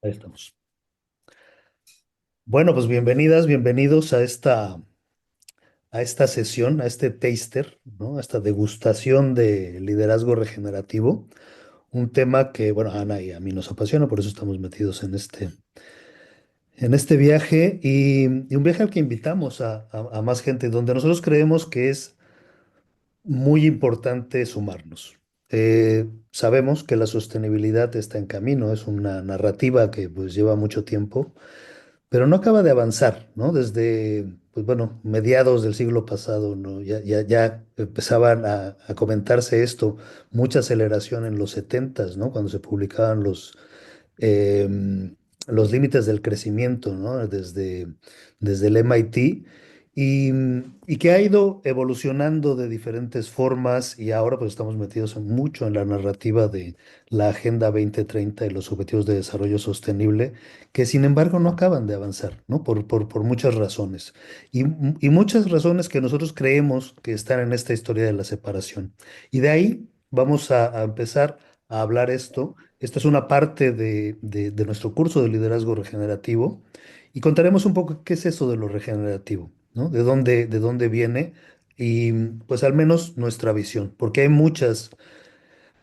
Ahí estamos. Bueno, pues bienvenidas, bienvenidos a esta sesión, a este taster, ¿no? A esta degustación de liderazgo regenerativo. Un tema que, bueno, a Ana y a mí nos apasiona, por eso estamos metidos en este viaje y un viaje al que invitamos a más gente, donde nosotros creemos que es muy importante sumarnos. Sabemos que la sostenibilidad está en camino, es una narrativa que pues lleva mucho tiempo, pero no acaba de avanzar, ¿no? Desde, pues bueno, mediados del siglo pasado, ¿no? Ya empezaban a comentarse esto, mucha aceleración en los setentas, ¿no? Cuando se publicaban los límites del crecimiento, ¿no? Desde el MIT y, y que ha ido evolucionando de diferentes formas y ahora pues estamos metidos mucho en la narrativa de la Agenda 2030 y los Objetivos de Desarrollo Sostenible, que sin embargo no acaban de avanzar, ¿no? Por muchas razones y, y muchas razones que nosotros creemos que están en esta historia de la separación. Y de ahí vamos a empezar a hablar esto. Esta es una parte de nuestro curso de liderazgo regenerativo y contaremos un poco qué es eso de lo regenerativo, ¿no? De dónde viene y pues al menos nuestra visión, porque hay muchas,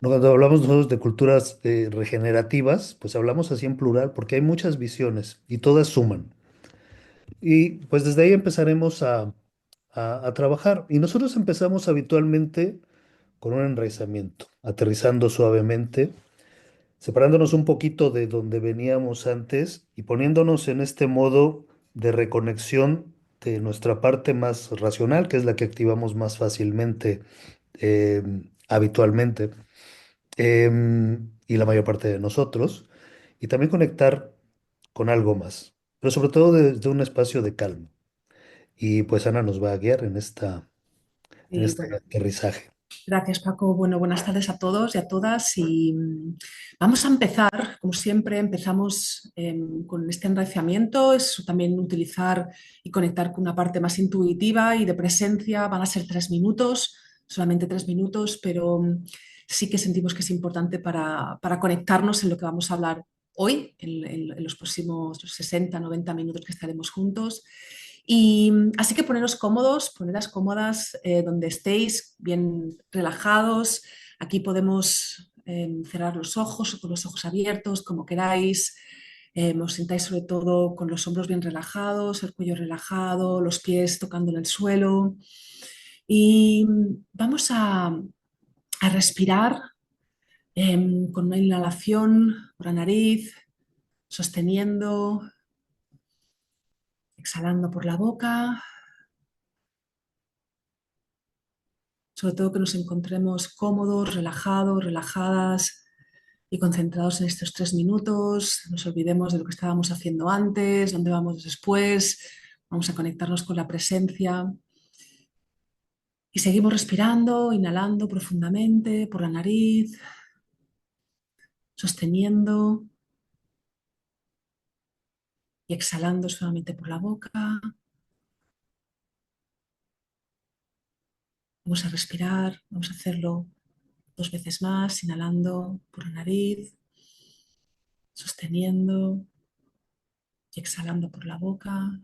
¿no? Cuando hablamos nosotros de culturas regenerativas, pues hablamos así en plural porque hay muchas visiones y todas suman. Y pues desde ahí empezaremos a trabajar. Y nosotros empezamos habitualmente con un enraizamiento, aterrizando suavemente, separándonos un poquito de donde veníamos antes y poniéndonos en este modo de reconexión de nuestra parte más racional, que es la que activamos más fácilmente eh, habitualmente, y la mayor parte de nosotros, y también conectar con algo más, pero sobre todo desde un espacio de calma. Y pues Ana nos va a guiar en Y este bueno, aterrizaje. gracias Paco. Bueno, buenas tardes a todos y a todas. Y vamos a empezar, como siempre, empezamos con este enraizamiento, es también utilizar y conectar con una parte más intuitiva y de presencia. Van a ser 3 minutos, solamente 3 minutos, pero sí que sentimos que es importante para conectarnos en lo que vamos a hablar hoy, en los próximos 60, 90 minutos que estaremos juntos. Y así que poneros cómodos, poneras cómodas donde estéis, bien relajados. Aquí podemos cerrar los ojos o con los ojos abiertos, como queráis. Os sentáis sobre todo con los hombros bien relajados, el cuello relajado, los pies tocando en el suelo. Y vamos a respirar con una inhalación por la nariz, sosteniendo, exhalando por la boca. Sobre todo que nos encontremos cómodos, relajados, relajadas y concentrados en estos 3 minutos. Nos olvidemos de lo que estábamos haciendo antes, dónde vamos después. Vamos a conectarnos con la presencia y seguimos respirando, inhalando profundamente por la nariz, sosteniendo y exhalando suavemente por la boca. Vamos a respirar, vamos a hacerlo 2 veces más, inhalando por la nariz, sosteniendo y exhalando por la boca.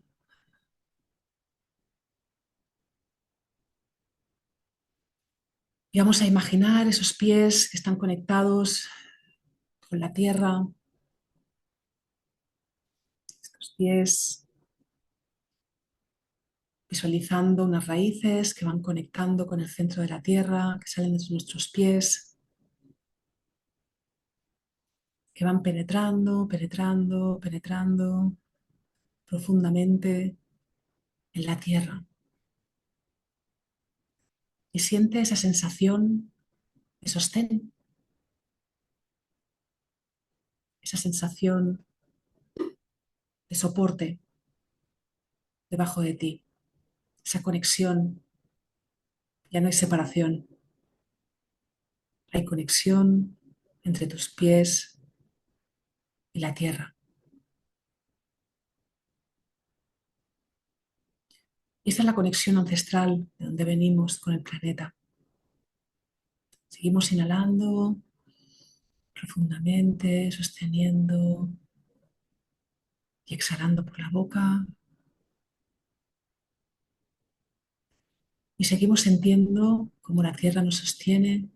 Y vamos a imaginar esos pies que están conectados con la tierra, estos pies visualizando unas raíces que van conectando con el centro de la tierra, que salen de nuestros pies, que van penetrando, penetrando, penetrando profundamente en la tierra. Y siente esa sensación de sostén, esa sensación de soporte debajo de ti, esa conexión. Ya no hay separación, hay conexión entre tus pies y la tierra. Y esta es la conexión ancestral de donde venimos con el planeta. Seguimos inhalando profundamente, sosteniendo y exhalando por la boca. Y seguimos sintiendo cómo la tierra nos sostiene,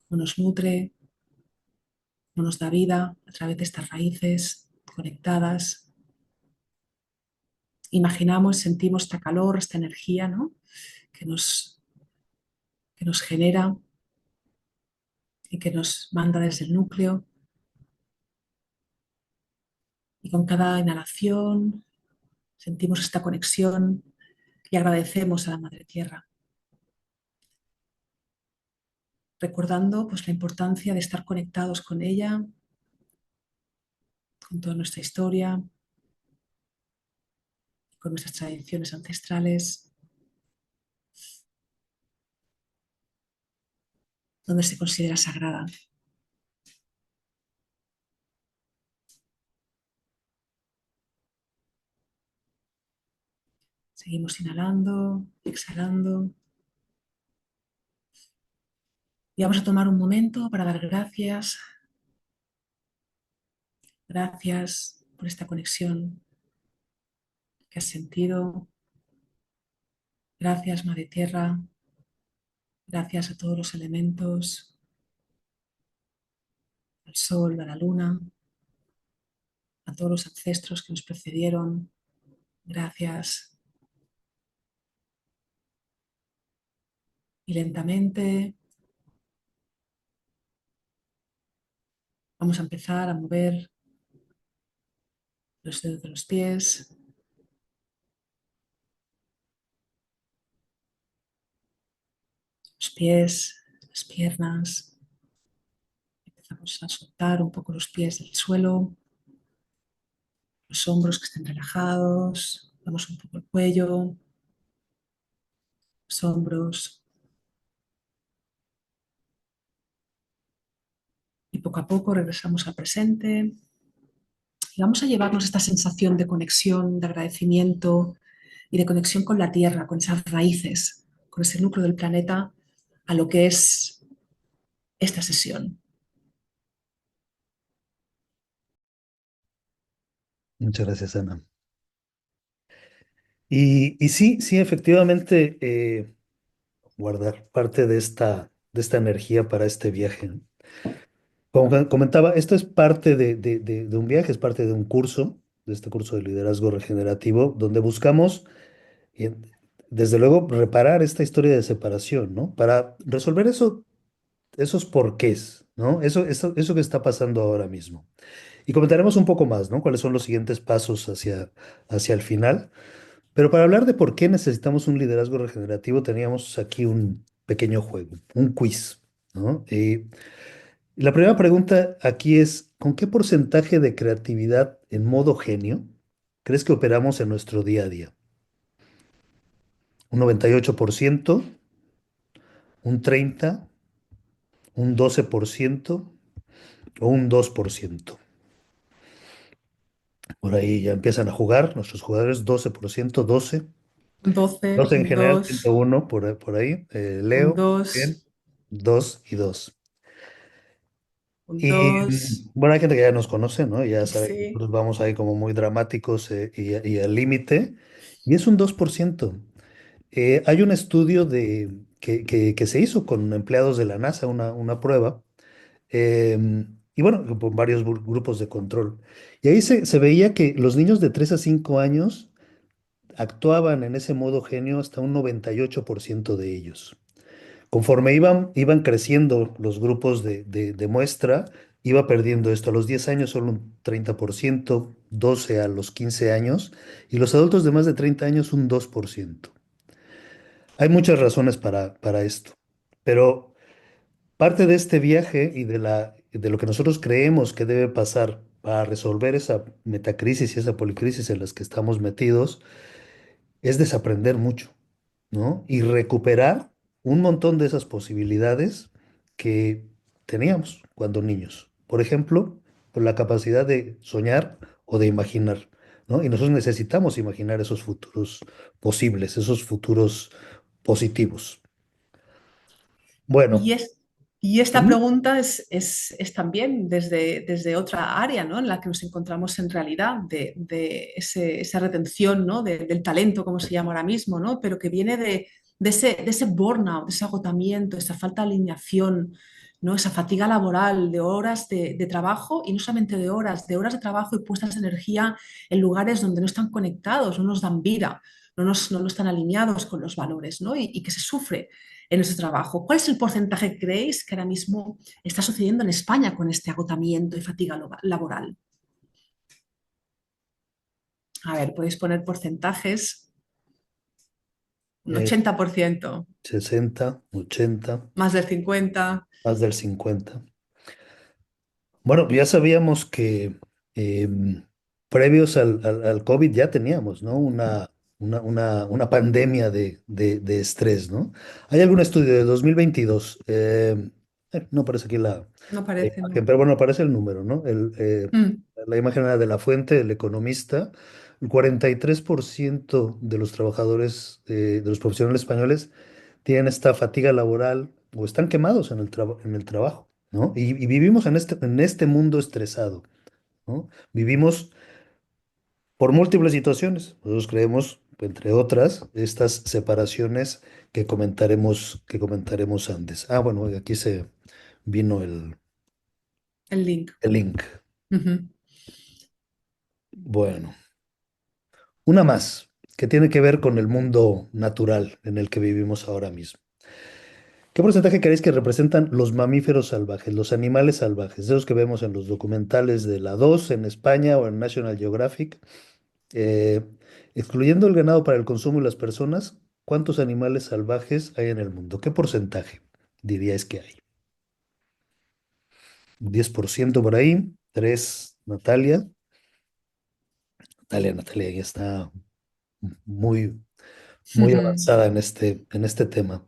cómo nos nutre, cómo nos da vida a través de estas raíces conectadas. Imaginamos, sentimos esta calor, esta energía, ¿no? que, nos, que nos genera y que nos manda desde el núcleo. Y con cada inhalación sentimos esta conexión y agradecemos a la Madre Tierra, recordando pues, la importancia de estar conectados con ella, con toda nuestra historia, con nuestras tradiciones ancestrales, donde se considera sagrada. Seguimos inhalando, exhalando. Y vamos a tomar un momento para dar gracias. Gracias por esta conexión que has sentido. Gracias, Madre Tierra. Gracias a todos los elementos, al sol, a la luna, a todos los ancestros que nos precedieron. Gracias. Y lentamente vamos a empezar a mover los dedos de los pies, las piernas. Empezamos a soltar un poco los pies del suelo, los hombros que estén relajados. Damos un poco el cuello, los hombros. Y poco a poco regresamos al presente. Y vamos a llevarnos esta sensación de conexión, de agradecimiento y de conexión con la Tierra, con esas raíces, con ese núcleo del planeta, a lo que es esta sesión. Muchas gracias, Ana. Y sí, sí, efectivamente, guardar parte de esta energía para este viaje, ¿no? Como comentaba, esto es parte de un viaje, es parte de un curso, de este curso de liderazgo regenerativo, donde buscamos, eh, desde luego, reparar esta historia de separación, ¿no? Para resolver esos porqués, ¿no? Eso que está pasando ahora mismo. Y comentaremos un poco más, ¿no? Cuáles son los siguientes pasos hacia el final. Pero para hablar de por qué necesitamos un liderazgo regenerativo, teníamos aquí un pequeño juego, un quiz, ¿no? Y la primera pregunta aquí es, ¿con qué porcentaje de creatividad en modo genio crees que operamos en nuestro día a día? ¿Un 98%, un 30%, un 12% o un 2%? Por ahí ya empiezan a jugar nuestros jugadores, 12%, 12. Un 12, 12 en un general, 2, 101 por ahí. un Leo, 2, bien, 2 y 2. un Y 2. bueno, hay gente que ya nos conoce, ¿no? Ya sabe que Sí. nosotros vamos ahí como muy dramáticos y al límite. Y es un 2%. Hay un estudio que se hizo con empleados de la NASA, una prueba, y bueno, con varios grupos de control. Y ahí se veía que los niños de 3 a 5 años actuaban en ese modo genio hasta un 98% de ellos. Conforme iban creciendo los grupos de muestra, iba perdiendo esto. A los 10 años solo un 30%, 12 a los 15 años, y los adultos de más de 30 años un 2%. Hay muchas razones para esto, pero parte de este viaje y de lo que nosotros creemos que debe pasar para resolver esa metacrisis y esa policrisis en las que estamos metidos es desaprender mucho, ¿no? Y recuperar un montón de esas posibilidades que teníamos cuando niños. Por ejemplo, por la capacidad de soñar o de imaginar, ¿no? Y nosotros necesitamos imaginar esos futuros posibles, esos futuros positivos. Bueno, Y es, Y esta Ujú. pregunta es también desde otra área, ¿no? En la que nos encontramos en realidad, esa retención, ¿no? Del talento, como se llama ahora mismo, ¿no? Pero que viene de ese burnout, de ese agotamiento, esa falta de alineación, ¿no? Esa fatiga laboral, de horas de trabajo y no solamente de horas de trabajo y puestas de energía en lugares donde no están conectados, no nos dan vida, no están alineados con los valores, ¿no? Y que se sufre en nuestro trabajo. ¿Cuál es el porcentaje que creéis que ahora mismo está sucediendo en España con este agotamiento y fatiga laboral? A ver, podéis poner porcentajes, un Eh, 80%, 60, 80, más del 50%. más del 50. Bueno, ya sabíamos que previos al COVID ya teníamos, ¿no? Una pandemia de estrés, ¿no? Hay algún estudio de 2022, no aparece aquí No la parece, imagen, ¿no? pero bueno, aparece el número, ¿no? Mm, La imagen era de La Fuente, el economista. El 43% de los trabajadores, de los profesionales españoles, tienen esta fatiga laboral o están quemados en el trabajo, ¿no? Y vivimos en este mundo estresado, ¿no? Vivimos por múltiples situaciones. Nosotros creemos, entre otras, estas separaciones que comentaremos antes. Ah, bueno, aquí se vino el link. el link. Ujú. Bueno, una más que tiene que ver con el mundo natural en el que vivimos ahora mismo. ¿Qué porcentaje creéis que representan los mamíferos salvajes, los animales salvajes, esos que vemos en los documentales de la 2 en España o en National Geographic? Eh, Excluyendo el ganado para el consumo y las personas, ¿cuántos animales salvajes hay en el mundo? ¿Qué porcentaje diríais que hay? 10% por ahí. 3, Natalia. Natalia ya está muy, muy avanzada en este tema.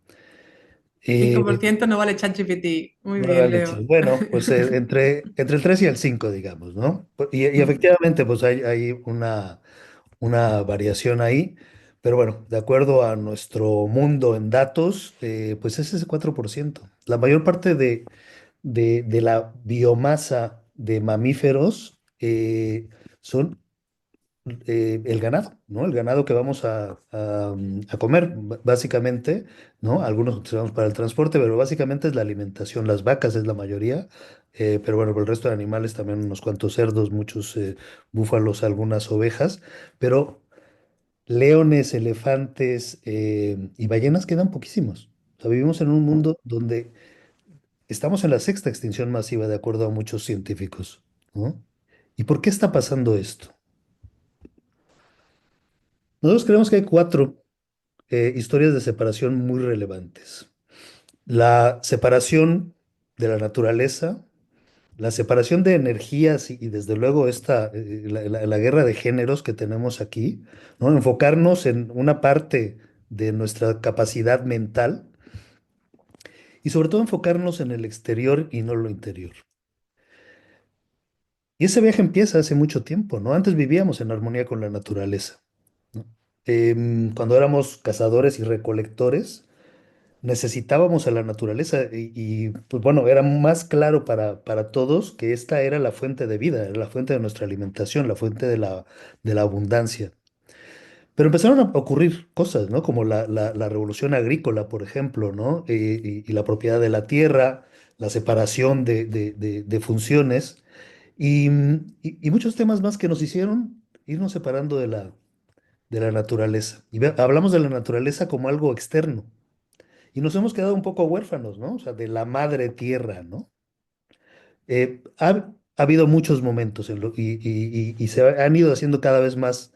Cinco por Eh, ciento no vale ChatGPT. Muy Nueva bien, leche. Leo. Bueno, pues entre el 3 y el 5, digamos, ¿no? Y Mm, efectivamente, pues hay una variación ahí, pero bueno, de acuerdo a nuestro mundo en datos, pues es ese 4%. La mayor parte de la biomasa de mamíferos son el ganado, ¿no? El ganado que vamos a comer, básicamente, ¿no? Algunos utilizamos para el transporte, pero básicamente es la alimentación. Las vacas es la mayoría, pero bueno, por el resto de animales también unos cuantos cerdos, muchos búfalos, algunas ovejas, pero leones, elefantes y ballenas quedan poquísimos. O sea, vivimos en un mundo donde estamos en la sexta extinción masiva, de acuerdo a muchos científicos, ¿no? ¿Y por qué está pasando esto? Nosotros creemos que hay cuatro historias de separación muy relevantes. La separación de la naturaleza, la separación de energías y desde luego la guerra de géneros que tenemos aquí, ¿no? Enfocarnos en una parte de nuestra capacidad mental y sobre todo enfocarnos en el exterior y no lo interior. Y ese viaje empieza hace mucho tiempo, ¿no? Antes vivíamos en armonía con la naturaleza, ¿no? Cuando éramos cazadores y recolectores, necesitábamos a la naturaleza pues bueno, era más claro para todos que esta era la fuente de vida, era la fuente de nuestra alimentación, la fuente de la abundancia. Pero empezaron a ocurrir cosas, ¿no? Como la revolución agrícola, por ejemplo, ¿no? Y la propiedad de la tierra, la separación de funciones y muchos temas más que nos hicieron irnos separando de la naturaleza. Hablamos de la naturaleza como algo externo. Y nos hemos quedado un poco huérfanos, ¿no? O sea, de la madre tierra, ¿no? Ha habido muchos momentos y se han ido haciendo cada vez más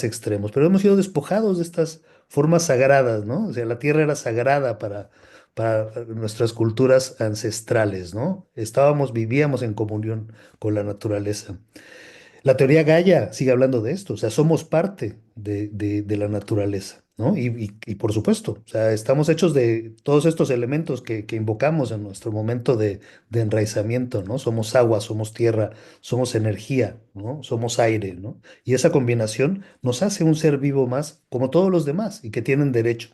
extremos, pero hemos sido despojados de estas formas sagradas, ¿no? O sea, la tierra era sagrada para nuestras culturas ancestrales, ¿no? Vivíamos en comunión con la naturaleza. La teoría Gaia sigue hablando de esto, o sea, somos parte de la naturaleza, ¿no? Y por supuesto, o sea, estamos hechos de todos estos elementos que invocamos en nuestro momento de enraizamiento, ¿no? Somos agua, somos tierra, somos energía, ¿no? Somos aire, ¿no? Y esa combinación nos hace un ser vivo más como todos los demás y que tienen derecho.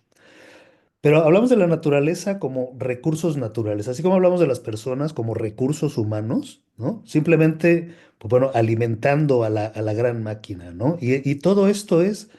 Pero hablamos de la naturaleza como recursos naturales, así como hablamos de las personas como recursos humanos, ¿no? Simplemente, pues bueno, alimentando a la gran máquina, ¿no? Y todo esto es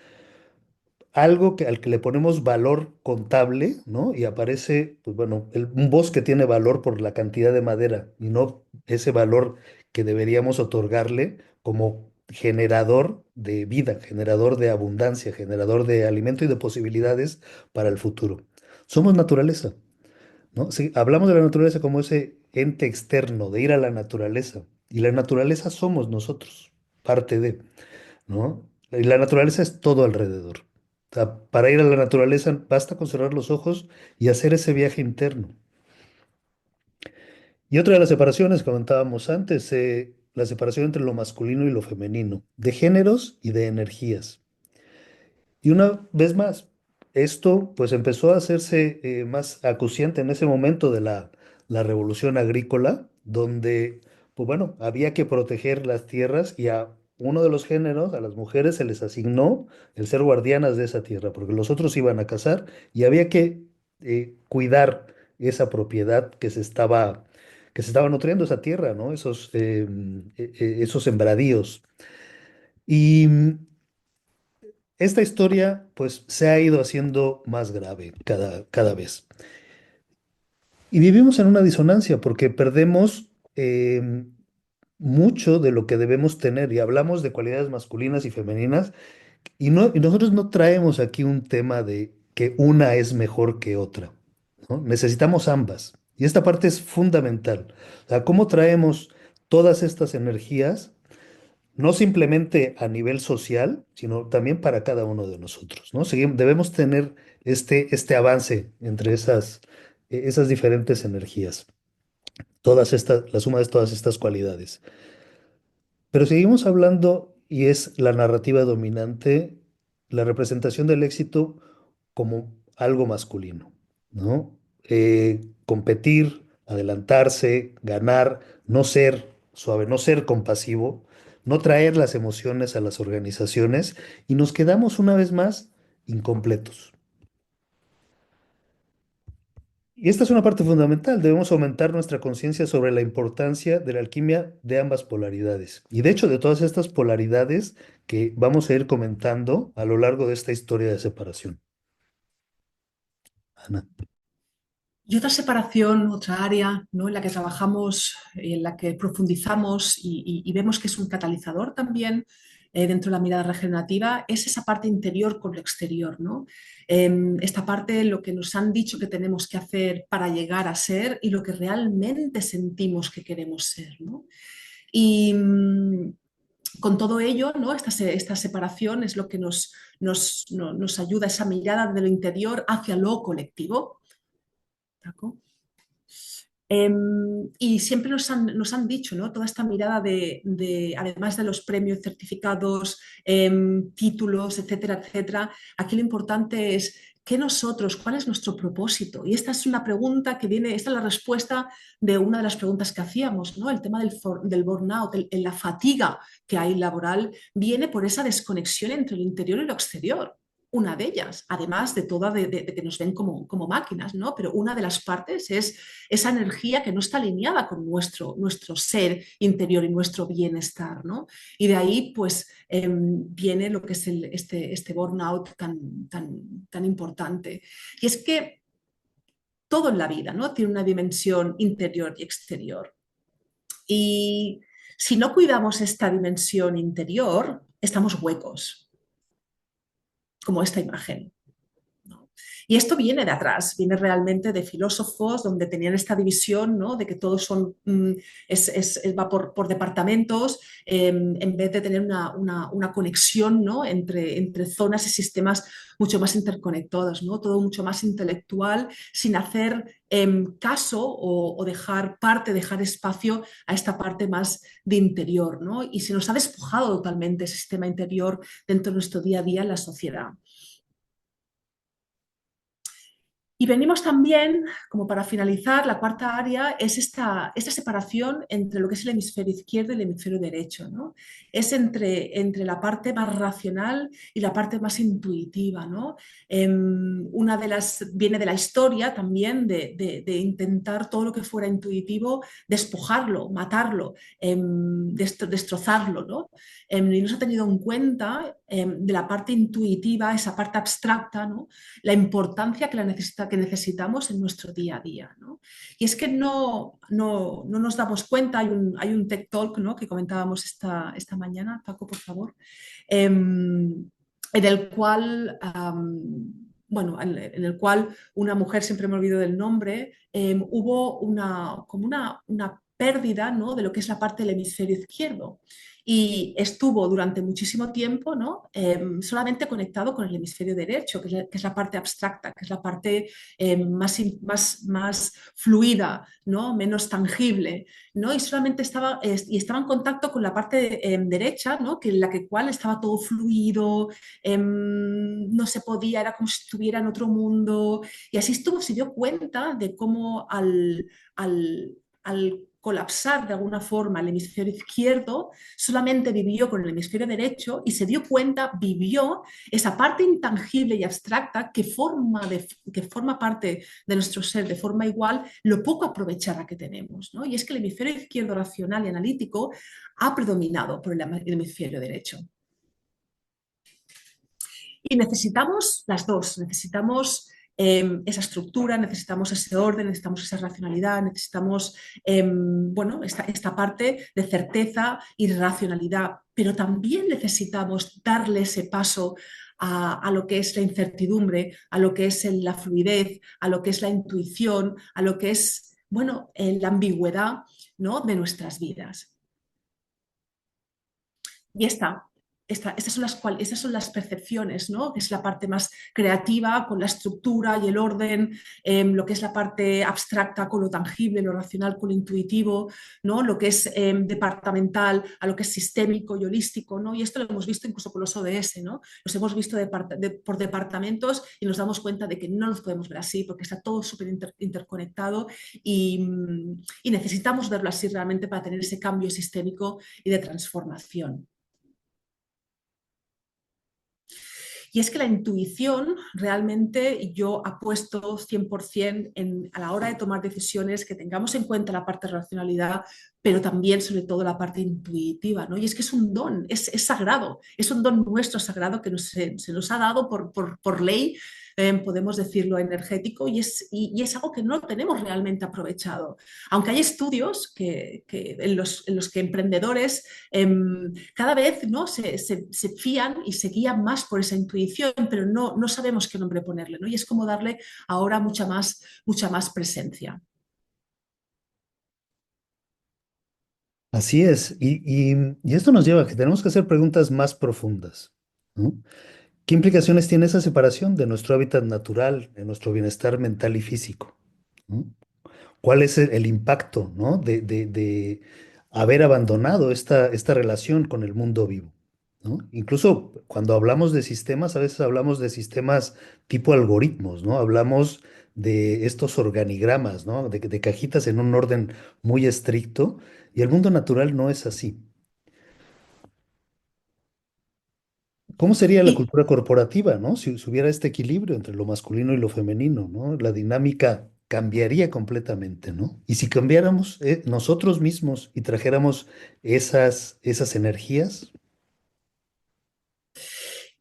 algo al que le ponemos valor contable, ¿no? Y aparece, pues bueno, un bosque tiene valor por la cantidad de madera y no ese valor que deberíamos otorgarle como generador de vida, generador de abundancia, generador de alimento y de posibilidades para el futuro. Somos naturaleza, ¿no? Sí, hablamos de la naturaleza como ese ente externo, de ir a la naturaleza. Y la naturaleza somos nosotros, parte de, ¿no? Y la naturaleza es todo alrededor. O sea, para ir a la naturaleza basta con cerrar los ojos y hacer ese viaje interno. Y otra de las separaciones que comentábamos antes, la separación entre lo masculino y lo femenino, de géneros y de energías. Y una vez más, esto pues empezó a hacerse más acuciante en ese momento de la revolución agrícola, donde pues bueno, había que proteger las tierras y a uno de los géneros, a las mujeres, se les asignó el ser guardianas de esa tierra, porque los otros iban a cazar y había que cuidar esa propiedad que se estaba nutriendo esa tierra, ¿no? Esos sembradíos. Y esta historia pues se ha ido haciendo más grave cada vez. Y vivimos en una disonancia porque perdemos mucho de lo que debemos tener y hablamos de cualidades masculinas y femeninas y nosotros no traemos aquí un tema de que una es mejor que otra, ¿no? Necesitamos ambas y esta parte es fundamental. O sea, ¿cómo traemos todas estas energías? No simplemente a nivel social, sino también para cada uno de nosotros, ¿no? Debemos tener este avance entre esas diferentes energías, la suma de todas estas cualidades. Pero seguimos hablando, y es la narrativa dominante, la representación del éxito como algo masculino, ¿no? Competir, adelantarse, ganar, no ser suave, no ser compasivo, no traer las emociones a las organizaciones y nos quedamos una vez más incompletos. Y esta es una parte fundamental. Debemos aumentar nuestra conciencia sobre la importancia de la alquimia de ambas polaridades. Y de hecho, de todas estas polaridades que vamos a ir comentando a lo largo de esta historia de separación. Ana. Y otra separación, otra área, ¿no? En la que trabajamos, en la que profundizamos y vemos que es un catalizador también dentro de la mirada regenerativa, es esa parte interior con lo exterior, ¿no? Esta parte, lo que nos han dicho que tenemos que hacer para llegar a ser y lo que realmente sentimos que queremos ser, ¿no? Y con todo ello, ¿no? Esta separación es lo que nos ayuda, esa mirada de lo interior hacia lo colectivo. ¿De acuerdo? Y siempre nos han dicho, ¿no? Toda esta mirada además de los premios, certificados, títulos, etcétera, etcétera, aquí lo importante es que nosotros, ¿cuál es nuestro propósito? Y esta es una pregunta que viene, esta es la respuesta de una de las preguntas que hacíamos, ¿no? El tema del burnout, la fatiga que hay laboral, viene por esa desconexión entre lo interior y lo exterior, una de ellas, además de toda de que nos ven como máquinas, ¿no? Pero una de las partes es esa energía que no está alineada con nuestro ser interior y nuestro bienestar, ¿no? Y de ahí, pues, viene lo que es este burnout tan importante. Y es que todo en la vida, ¿no? Tiene una dimensión interior y exterior. Y si no cuidamos esta dimensión interior, estamos huecos, como esta imagen. ¿No? Y esto viene de atrás, viene realmente de filósofos donde tenían esta división, ¿no? De que todos son, va por departamentos, en vez de tener una conexión, ¿no? Entre zonas y sistemas mucho más interconectados, ¿no? Todo mucho más intelectual, sin hacer caso o dejar espacio a esta parte más de interior, ¿no? Y se nos ha despojado totalmente ese sistema interior dentro de nuestro día a día en la sociedad. Y venimos también, como para finalizar, la cuarta área es esta separación entre lo que es el hemisferio izquierdo y el hemisferio derecho, ¿no? Es entre la parte más racional y la parte más intuitiva, ¿no? Una de las, viene de la historia también de intentar todo lo que fuera intuitivo, despojarlo, matarlo, destrozarlo, ¿no? Y no se ha tenido en cuenta de la parte intuitiva, esa parte abstracta, ¿no? La importancia que necesitamos en nuestro día a día, ¿no? Y es que no nos damos cuenta, hay un TED Talk, ¿no? Que comentábamos esta mañana, Paco, por favor, en el cual... bueno, en el cual una mujer, siempre me olvido del nombre, hubo como una pérdida, ¿no? De lo que es la parte del hemisferio izquierdo y estuvo durante muchísimo tiempo, ¿no? Solamente conectado con el hemisferio derecho, que es la parte abstracta, que es la parte más fluida, ¿no? Menos tangible, ¿no? Y solamente estaba en contacto con la parte derecha, ¿no? Que en la cual estaba todo fluido, no se podía, era como si estuviera en otro mundo. Y así estuvo, se dio cuenta de cómo al colapsar de alguna forma el hemisferio izquierdo, solamente vivió con el hemisferio derecho y se dio cuenta, vivió esa parte intangible y abstracta que forma parte de nuestro ser de forma igual, lo poco aprovechada que tenemos, ¿no? Y es que el hemisferio izquierdo racional y analítico ha predominado por el hemisferio derecho. Y necesitamos las dos, necesitamos esa estructura, necesitamos ese orden, necesitamos esa racionalidad, necesitamos bueno, esta parte de certeza y racionalidad, pero también necesitamos darle ese paso a lo que es la incertidumbre, a lo que es la fluidez, a lo que es la intuición, a lo que es, bueno, la ambigüedad, ¿no? De nuestras vidas. Y estas son las percepciones, ¿no? Que es la parte más creativa con la estructura y el orden, lo que es la parte abstracta con lo tangible, lo racional con lo intuitivo, ¿no? Lo que es departamental a lo que es sistémico y holístico, ¿no? Y esto lo hemos visto incluso con los ODS, ¿no? Los hemos visto por departamentos y nos damos cuenta de que no los podemos ver así porque está todo súper interconectado y necesitamos verlo así realmente para tener ese cambio sistémico y de transformación. Y es que la intuición realmente yo apuesto 100% a la hora de tomar decisiones que tengamos en cuenta la parte de racionalidad, pero también sobre todo la parte intuitiva, ¿no? Y es que es un don, es sagrado, es un don nuestro sagrado que se nos ha dado por ley, podemos decirlo, energético, y es algo que no tenemos realmente aprovechado. Aunque hay estudios en los que emprendedores cada vez, ¿no? se fían y se guían más por esa intuición, pero no sabemos qué nombre ponerle, ¿no? Y es como darle ahora mucha más presencia. Así es, y esto nos lleva a que tenemos que hacer preguntas más profundas, ¿no? ¿Qué implicaciones tiene esa separación de nuestro hábitat natural, de nuestro bienestar mental y físico? ¿No? ¿Cuál es el impacto, ¿no? de haber abandonado esta relación con el mundo vivo, ¿no? Incluso cuando hablamos de sistemas, a veces hablamos de sistemas tipo algoritmos, ¿no? Hablamos de estos organigramas, ¿no? De cajitas en un orden muy estricto, y el mundo natural no es así. ¿Cómo sería la Y, cultura corporativa, ¿no? Si hubiera este equilibrio entre lo masculino y lo femenino, ¿no? La dinámica cambiaría completamente, ¿no? Y si cambiáramos nosotros mismos y trajéramos esas energías,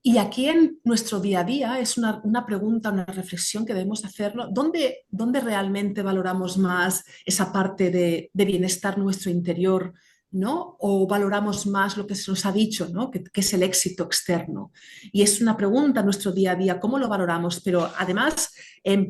y aquí en nuestro día a día es una pregunta, una reflexión que debemos hacerlo. ¿Dónde realmente valoramos más esa parte de bienestar nuestro interior, ¿no? ¿O valoramos más lo que se nos ha dicho, ¿no? Que es el éxito externo? Y es una pregunta en nuestro día a día, ¿cómo lo valoramos? Pero además,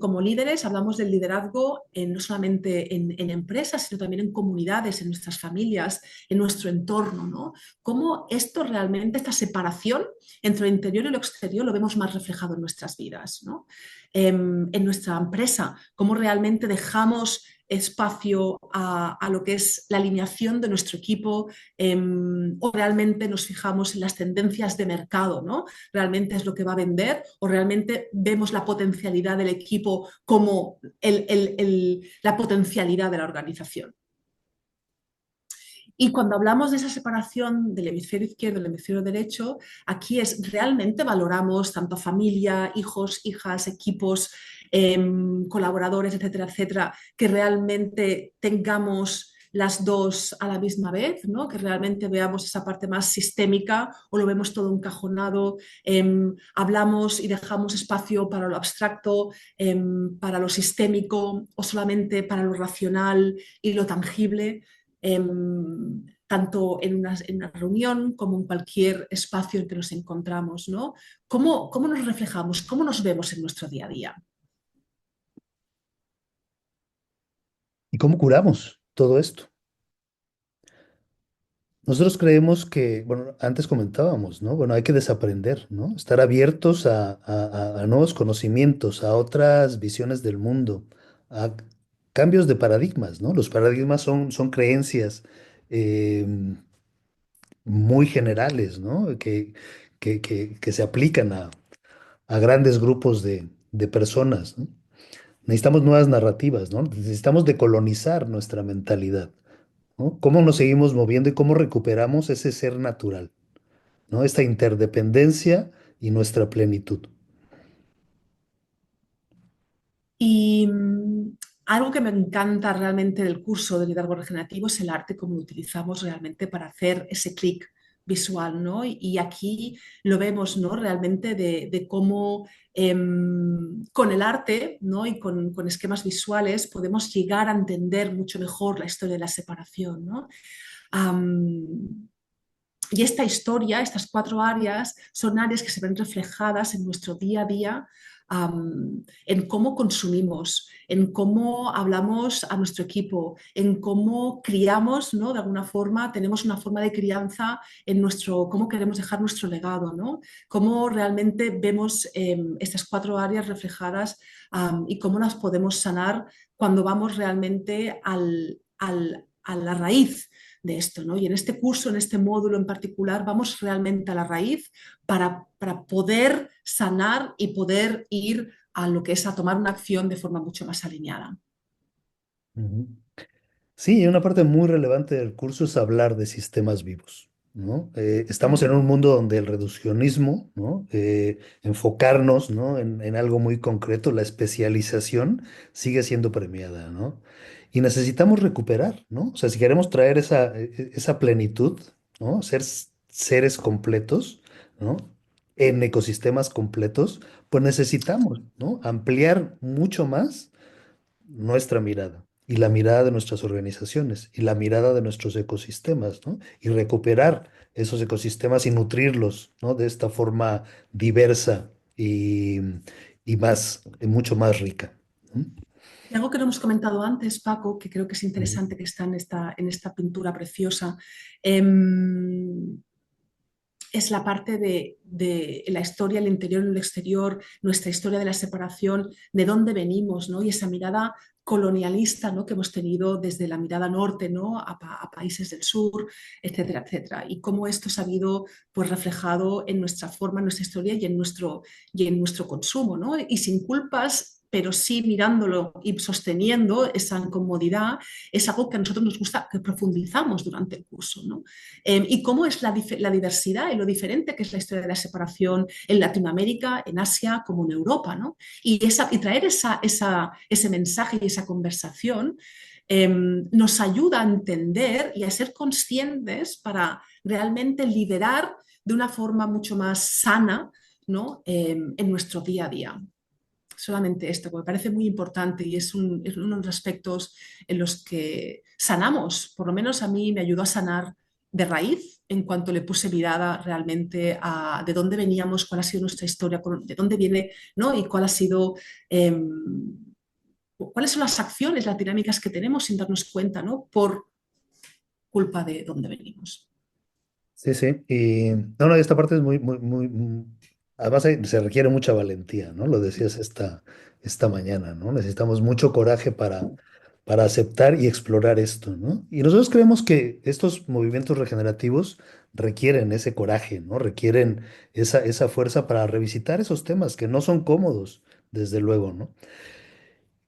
como líderes, hablamos del liderazgo no solamente en empresas, sino también en comunidades, en nuestras familias, en nuestro entorno, ¿no? ¿Cómo esto realmente, esta separación entre lo interior y lo exterior, lo vemos más reflejado en nuestras vidas, ¿no? En nuestra empresa, cómo realmente dejamos espacio a lo que es la alineación de nuestro equipo, o realmente nos fijamos en las tendencias de mercado, ¿no? ¿Realmente es lo que va a vender o realmente vemos la potencialidad del equipo como la potencialidad de la organización? Y cuando hablamos de esa separación del hemisferio izquierdo y del hemisferio derecho, aquí es realmente valoramos tanto familia, hijos, hijas, equipos, colaboradores, etcétera, etcétera, que realmente tengamos las dos a la misma vez, ¿no? Que realmente veamos esa parte más sistémica o lo vemos todo encajonado, hablamos y dejamos espacio para lo abstracto, para lo sistémico o solamente para lo racional y lo tangible, tanto en una reunión como en cualquier espacio en que nos encontramos, ¿no? ¿Cómo nos reflejamos? ¿Cómo nos vemos en nuestro día a día? ¿Y cómo curamos todo esto? Nosotros creemos que, bueno, antes comentábamos, ¿no? Bueno, hay que desaprender, ¿no? Estar abiertos a nuevos conocimientos, a otras visiones del mundo, a cambios de paradigmas, ¿no? Los paradigmas son creencias eh, muy generales, ¿no? Que se aplican a grandes grupos de personas, ¿no? Necesitamos nuevas narrativas, ¿no? Necesitamos decolonizar nuestra mentalidad, ¿no? ¿Cómo nos seguimos moviendo y cómo recuperamos ese ser natural, ¿no? Esta interdependencia y nuestra plenitud. Y algo que me encanta realmente del curso de liderazgo regenerativo es el arte, cómo lo utilizamos realmente para hacer ese clic visual, ¿no? Y aquí lo vemos, ¿no? Realmente de cómo con el arte, ¿no? Y con esquemas visuales podemos llegar a entender mucho mejor la historia de la separación, ¿no? Am, y esta historia, estas cuatro áreas, son áreas que se ven reflejadas en nuestro día a día, en cómo consumimos, en cómo hablamos a nuestro equipo, en cómo criamos, ¿no? De alguna forma, tenemos una forma de crianza en nuestro, cómo queremos dejar nuestro legado, ¿no? Cómo realmente vemos estas cuatro áreas reflejadas, y cómo las podemos sanar cuando vamos realmente a la raíz de esto, ¿no? Y en este curso, en este módulo en particular, vamos realmente a la raíz para poder sanar y poder ir a lo que es a tomar una acción de forma mucho más alineada. Ujú. Sí, y una parte muy relevante del curso es hablar de sistemas vivos, ¿no? Estamos en un mundo donde el reduccionismo, ¿no? Enfocarnos, ¿no? En algo muy concreto, la especialización sigue siendo premiada, ¿no? Y necesitamos recuperar, ¿no? O sea, si queremos traer esa plenitud, ¿no? Ser seres completos, ¿no? En ecosistemas completos, pues necesitamos, ¿no? Ampliar mucho más nuestra mirada y la mirada de nuestras organizaciones y la mirada de nuestros ecosistemas, ¿no? Y recuperar esos ecosistemas y nutrirlos, ¿no? De esta forma diversa y más, mucho más rica. ¿No? Y algo que no hemos comentado antes, Paco, que creo que es Ujú. interesante que está en esta pintura preciosa, em, es la parte de la historia, el interior y el exterior, nuestra historia de la separación, de dónde venimos, ¿no? Y esa mirada colonialista, ¿no? Que hemos tenido desde la mirada norte, ¿no? A países del sur, etcétera, etcétera. Y cómo esto se ha habido pues, reflejado en nuestra forma, en nuestra historia y en nuestro consumo, ¿no? Y sin culpas, pero sí mirándolo y sosteniendo esa incomodidad, es algo que a nosotros nos gusta, que profundizamos durante el curso, ¿no? Y cómo es la diversidad y lo diferente que es la historia de la separación en Latinoamérica, en Asia, como en Europa, ¿no? Y traer ese mensaje y esa conversación nos ayuda a entender y a ser conscientes para realmente liderar de una forma mucho más sana, ¿no? En nuestro día a día. Solamente esto, que me parece muy importante y es uno de los aspectos en los que sanamos, por lo menos a mí me ayudó a sanar de raíz en cuanto le puse mirada realmente a de dónde veníamos, cuál ha sido nuestra historia, de dónde viene, ¿no? Y cuál ha sido, cuáles son las acciones, las dinámicas que tenemos sin darnos cuenta, ¿no? Por culpa de dónde venimos. Sí, sí. Y no, esta parte es además se requiere mucha valentía, ¿no? Lo decías esta mañana, ¿no? Necesitamos mucho coraje para aceptar y explorar esto, ¿no? Y nosotros creemos que estos movimientos regenerativos requieren ese coraje, ¿no? Requieren esa fuerza para revisitar esos temas que no son cómodos, desde luego, ¿no?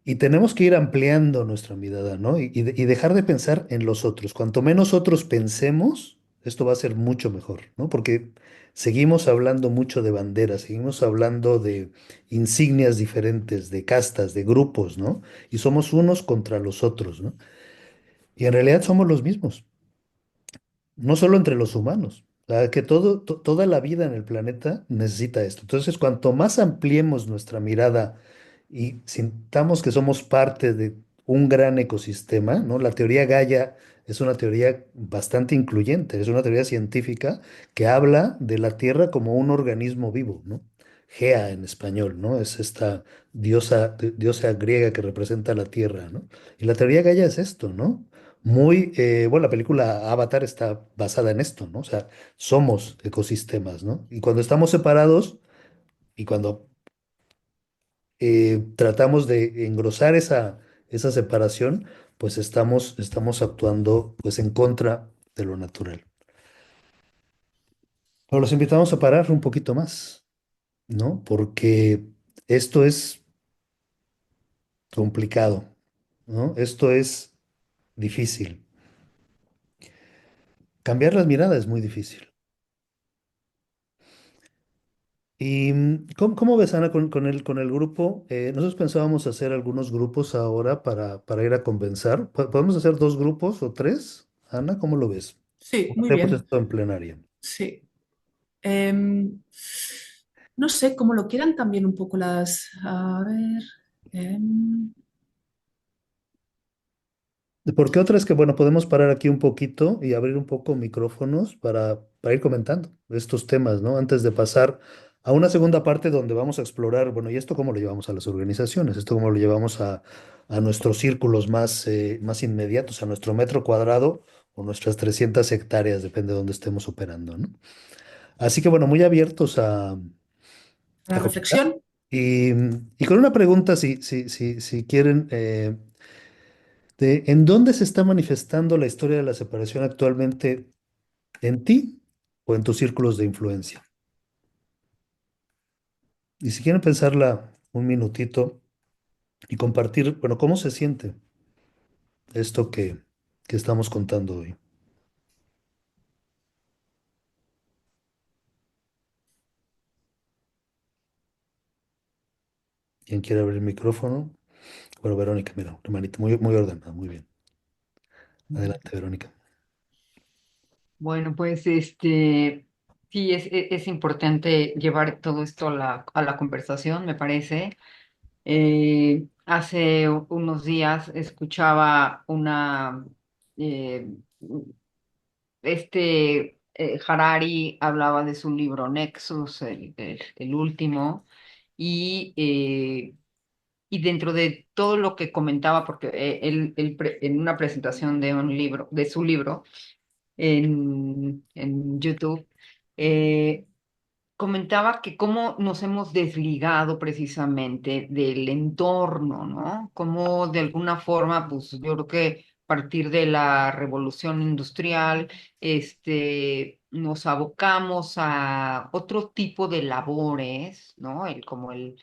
Y tenemos que ir ampliando nuestra mirada, ¿no? Y dejar de pensar en los otros. Cuanto menos otros pensemos, esto va a ser mucho mejor, ¿no? Porque seguimos hablando mucho de banderas, seguimos hablando de insignias diferentes, de castas, de grupos, ¿no? Y somos unos contra los otros, ¿no? Y en realidad somos los mismos, no solo entre los humanos. O sea, que toda la vida en el planeta necesita esto. Entonces, cuanto más ampliemos nuestra mirada y sintamos que somos parte de un gran ecosistema, ¿no? La teoría Gaia es una teoría bastante incluyente, es una teoría científica que habla de la Tierra como un organismo vivo, ¿no? Gea en español, ¿no? Es esta diosa griega que representa la Tierra, ¿no? Y la teoría Gaia es esto, ¿no? Bueno, la película Avatar está basada en esto, ¿no? O sea, somos ecosistemas, ¿no? Y cuando estamos separados y cuando tratamos de engrosar esa separación, pues estamos actuando pues en contra de lo natural. Pero los invitamos a parar un poquito más, ¿no? Porque esto es complicado, ¿no? Esto es difícil. Cambiar las miradas es muy difícil. ¿Y cómo ves, Ana, con el grupo? Nosotros pensábamos hacer algunos grupos ahora para ir a convencer. ¿Podemos hacer dos grupos o tres? Ana, ¿cómo lo ves? Sí, ¿Cómo muy hacemos bien. esto en plenaria? Sí. Em, no sé, cómo lo quieran también un poco las... A ver. em, Porque otra es que, bueno, podemos parar aquí un poquito y abrir un poco micrófonos para ir comentando estos temas, ¿no? Antes de pasar a una segunda parte donde vamos a explorar, bueno, ¿y esto cómo lo llevamos a las organizaciones? ¿Esto cómo lo llevamos a nuestros círculos más inmediatos, a nuestro metro cuadrado o nuestras 300 hectáreas, depende de dónde estemos operando, ¿no? Así que, bueno, muy abiertos la a comentar. reflexión. Y con una pregunta, si quieren, ¿en dónde se está manifestando la historia de la separación actualmente? ¿En ti o en tus círculos de influencia? Y si quieren pensarla un minutito y compartir, bueno, ¿cómo se siente esto que estamos contando hoy? ¿Quién quiere abrir el micrófono? Bueno, Verónica, mira, hermanita, muy ordenada, muy bien. Adelante, Verónica. Bueno, pues sí, es importante llevar todo esto a la conversación, me parece. Hace unos días escuchaba eh, Harari hablaba de su libro Nexus, el último, y, eh, y dentro de todo lo que comentaba, porque en una presentación de un libro, de su libro, en YouTube, eh, comentaba que cómo nos hemos desligado precisamente del entorno, ¿no? Cómo de alguna forma, pues yo creo que a partir de la revolución industrial, nos abocamos a otro tipo de labores, ¿no? Como el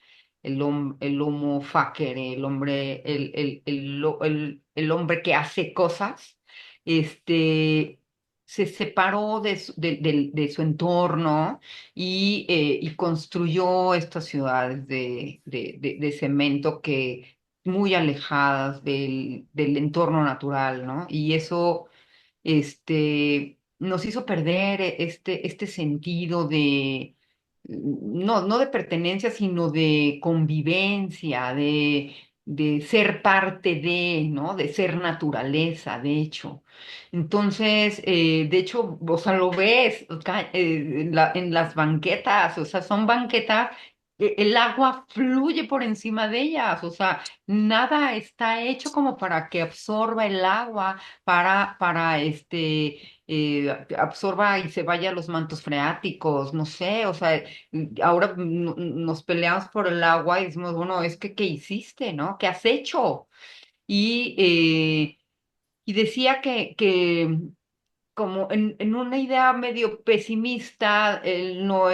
homo facere, el hombre, el hombre que hace cosas, este, se separó de su entorno y construyó estas ciudades de cemento que muy alejadas del entorno natural, ¿no? Y eso nos hizo perder este sentido no de pertenencia, sino de convivencia, de ser parte de, ¿no? De ser naturaleza, de hecho. Entonces, de hecho, o sea, lo ves en las banquetas, o sea, son banquetas, el agua fluye por encima de ellas, o sea, nada está hecho como para que absorba el agua, para absorba y se vaya a los mantos freáticos, no sé, o sea, ahora nos peleamos por el agua y decimos, bueno, es que, ¿qué hiciste, no? ¿Qué has hecho? y, eh, y decía que como en una idea medio pesimista, él no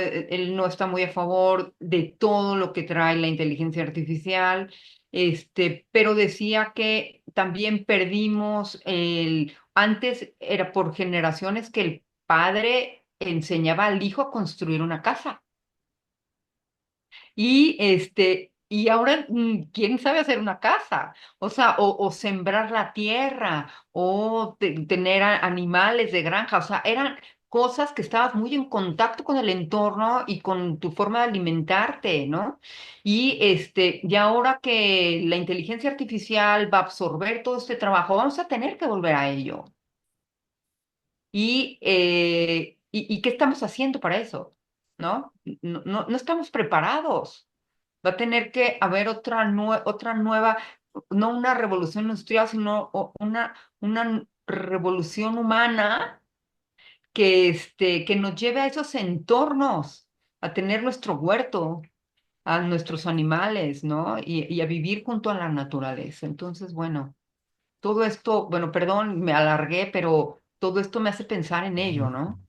está muy a favor de todo lo que trae la inteligencia artificial, pero decía que también perdimos antes era por generaciones que el padre enseñaba al hijo a construir una casa. Y ahora, ¿quién sabe hacer una casa? O sea, o sembrar la tierra, o tener animales de granja. O sea, eran cosas que estabas muy en contacto con el entorno y con tu forma de alimentarte, ¿no? Y ahora que la inteligencia artificial va a absorber todo este trabajo, vamos a tener que volver a ello. ¿Y qué estamos haciendo para eso? ¿No? No estamos preparados. Va a tener que haber otra nueva, no una revolución industrial, sino una revolución humana que nos lleve a esos entornos, a tener nuestro huerto, a nuestros animales, ¿no? Y a vivir junto a la naturaleza. Entonces, bueno, todo esto, bueno, perdón, me alargué, pero todo esto me hace pensar en ello, ¿no?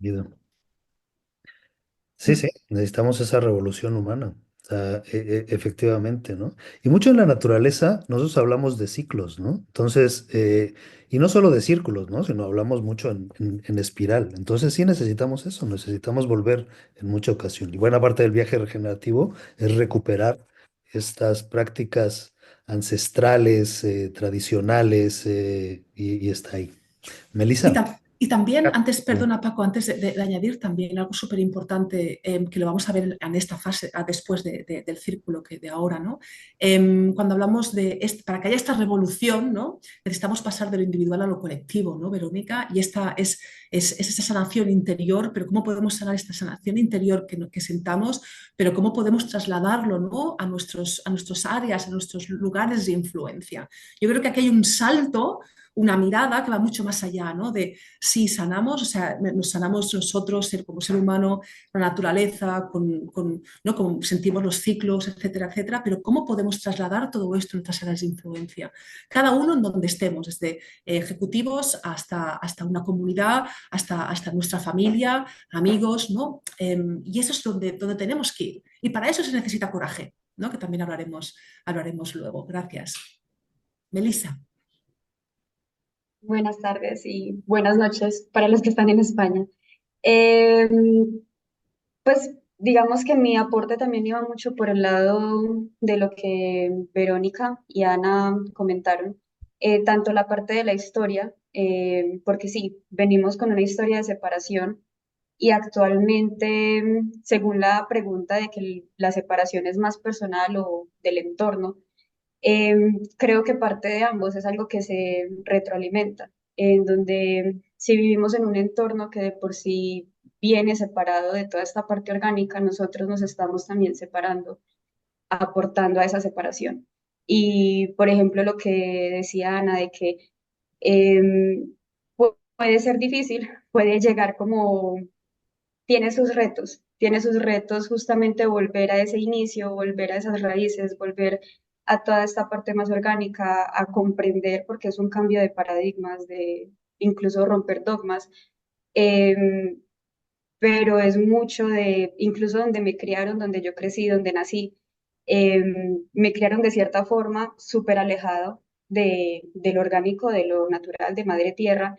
Sí, sí, necesitamos esa revolución humana, o sea, efectivamente, ¿no? Y mucho en la naturaleza, nosotros hablamos de ciclos, ¿no? Entonces, y no solo de círculos, ¿no? Sino hablamos mucho en espiral. Entonces, sí necesitamos eso, necesitamos volver en mucha ocasión. Y buena parte del viaje regenerativo es recuperar estas prácticas ancestrales, tradicionales, y está ahí. Melissa. Y también, antes, perdona Paco, antes de añadir también algo súper importante que lo vamos a ver en esta fase, después del círculo que de ahora, ¿no? Cuando hablamos para que haya esta revolución, ¿no? Necesitamos pasar de lo individual a lo colectivo, ¿no, Verónica? Y esta es esa sanación interior, pero ¿cómo podemos sanar esta sanación interior que sentamos, pero cómo podemos trasladarlo, ¿no? A nuestras áreas, a nuestros lugares de influencia? Yo creo que aquí hay un salto, una mirada que va mucho más allá, ¿no? De si sanamos, o sea, nos sanamos nosotros como ser humano, la naturaleza, ¿no? Como sentimos los ciclos, etcétera, etcétera, pero ¿cómo podemos trasladar todo esto en nuestras áreas de influencia? Cada uno en donde estemos, desde ejecutivos hasta una comunidad, hasta nuestra familia, amigos, ¿no? Y eso es donde tenemos que ir. Y para eso se necesita coraje, ¿no? Que también hablaremos luego. Gracias. Melissa. Buenas tardes y buenas noches para los que están en España. Eh, pues digamos que mi aporte también iba mucho por el lado de lo que Verónica y Ana comentaron, tanto la parte de la historia, porque sí, venimos con una historia de separación y actualmente, según la pregunta de que la separación es más personal o del entorno, creo que parte de ambos es algo que se retroalimenta, en donde si vivimos en un entorno que de por sí viene separado de toda esta parte orgánica, nosotros nos estamos también separando, aportando a esa separación. Y, por ejemplo, lo que decía Ana, de que puede ser difícil, puede llegar como, tiene sus retos justamente volver a ese inicio, volver a esas raíces, volver a toda esta parte más orgánica, a comprender, porque es un cambio de paradigmas, de incluso romper dogmas. Em, pero es mucho de, incluso donde me criaron, donde yo crecí, donde nací, me criaron de cierta forma súper alejado de lo orgánico, de lo natural, de madre tierra,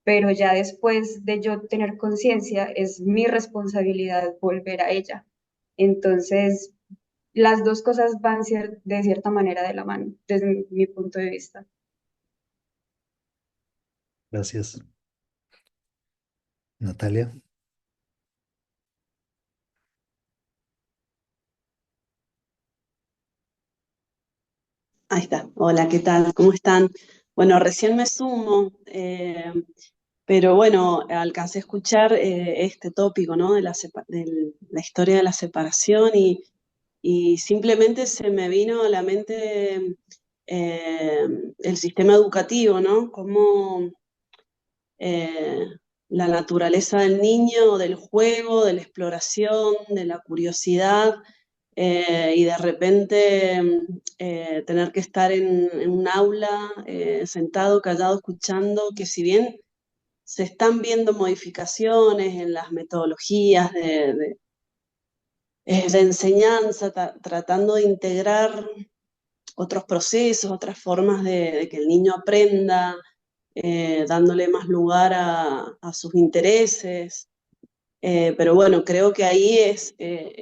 pero ya después de yo tener conciencia, es mi responsabilidad volver a ella. Entonces, las dos cosas van de cierta manera de la mano, desde mi punto de vista. Gracias. Natalia. Ahí está. Hola, ¿qué tal? ¿Cómo están? Bueno, recién me sumo, pero bueno, alcancé a escuchar este tópico, ¿no? De la historia de la separación y simplemente se me vino a la mente eh, el sistema educativo, ¿no? Cómo eh, la naturaleza del niño, del juego, de la exploración, de la curiosidad, y de repente tener que estar en un aula, sentado, callado, escuchando, que si bien se están viendo modificaciones en las metodologías de enseñanza, tratando de integrar otros procesos, otras formas de que el niño aprenda, dándole más lugar a sus intereses. Pero bueno, creo que ahí es,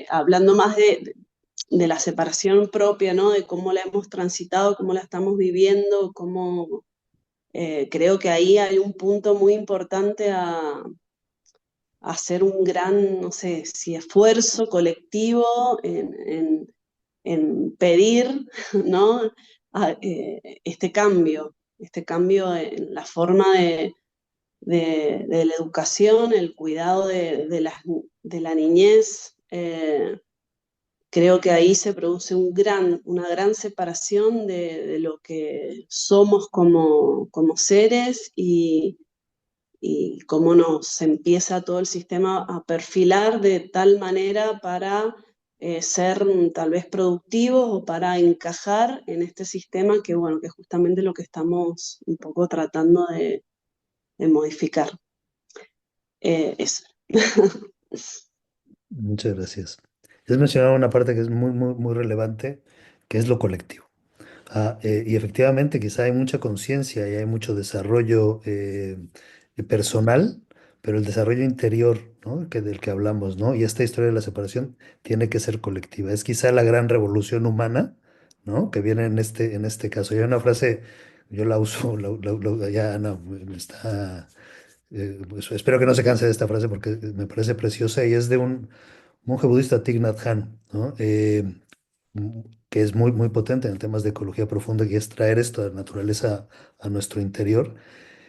hablando más de la separación propia, ¿no? De cómo la hemos transitado, cómo la estamos viviendo, cómo creo que ahí hay un punto muy importante a hacer un gran, no sé, si esfuerzo colectivo en pedir, ¿no? Este cambio en la forma de la educación, el cuidado de la niñez. Creo que ahí se produce una gran separación de lo que somos como seres y cómo nos empieza todo el sistema a perfilar de tal manera para ser tal vez productivos o para encajar en este sistema que, bueno, que es justamente lo que estamos un poco tratando de modificar. Eso. Muchas gracias. Has mencionado una parte que es muy, muy, muy relevante, que es lo colectivo. Y efectivamente, quizá hay mucha conciencia y hay mucho desarrollo personal, pero el desarrollo interior, ¿no? Del que hablamos, ¿no? Y esta historia de la separación tiene que ser colectiva. Es quizá la gran revolución humana, ¿no? Que viene en este caso. Hay una frase, yo la uso, ya Ana me está, pues, espero que no se canse de esta frase porque me parece preciosa y es de un monje budista, Thich Nhat Hanh, ¿no? Mm, que es muy, muy potente en temas de ecología profunda, y es traer esto de naturaleza a nuestro interior,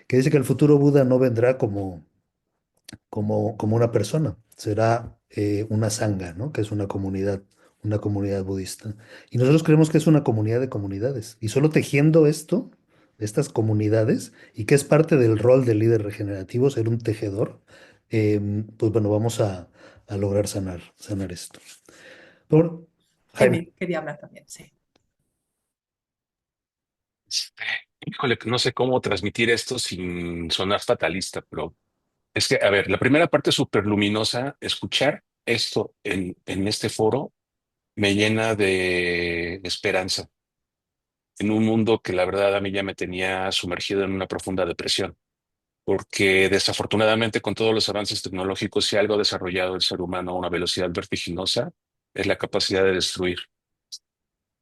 que dice que el futuro Buda no vendrá como una persona, será una sangha, ¿no? Que es una comunidad budista. Y nosotros creemos que es una comunidad de comunidades. Y solo tejiendo esto, estas comunidades, y que es parte del rol del líder regenerativo, ser un tejedor, pues bueno, vamos a lograr sanar esto. Por, Jaime. Jaime quería hablar también, sí. Este, Híjole, no sé cómo transmitir esto sin sonar fatalista, pero es que, a ver, la primera parte súper luminosa, escuchar esto en este foro me llena de esperanza en un mundo que la verdad a mí ya me tenía sumergido en una profunda depresión, porque desafortunadamente con todos los avances tecnológicos, si algo ha desarrollado el ser humano a una velocidad vertiginosa, es la capacidad de destruir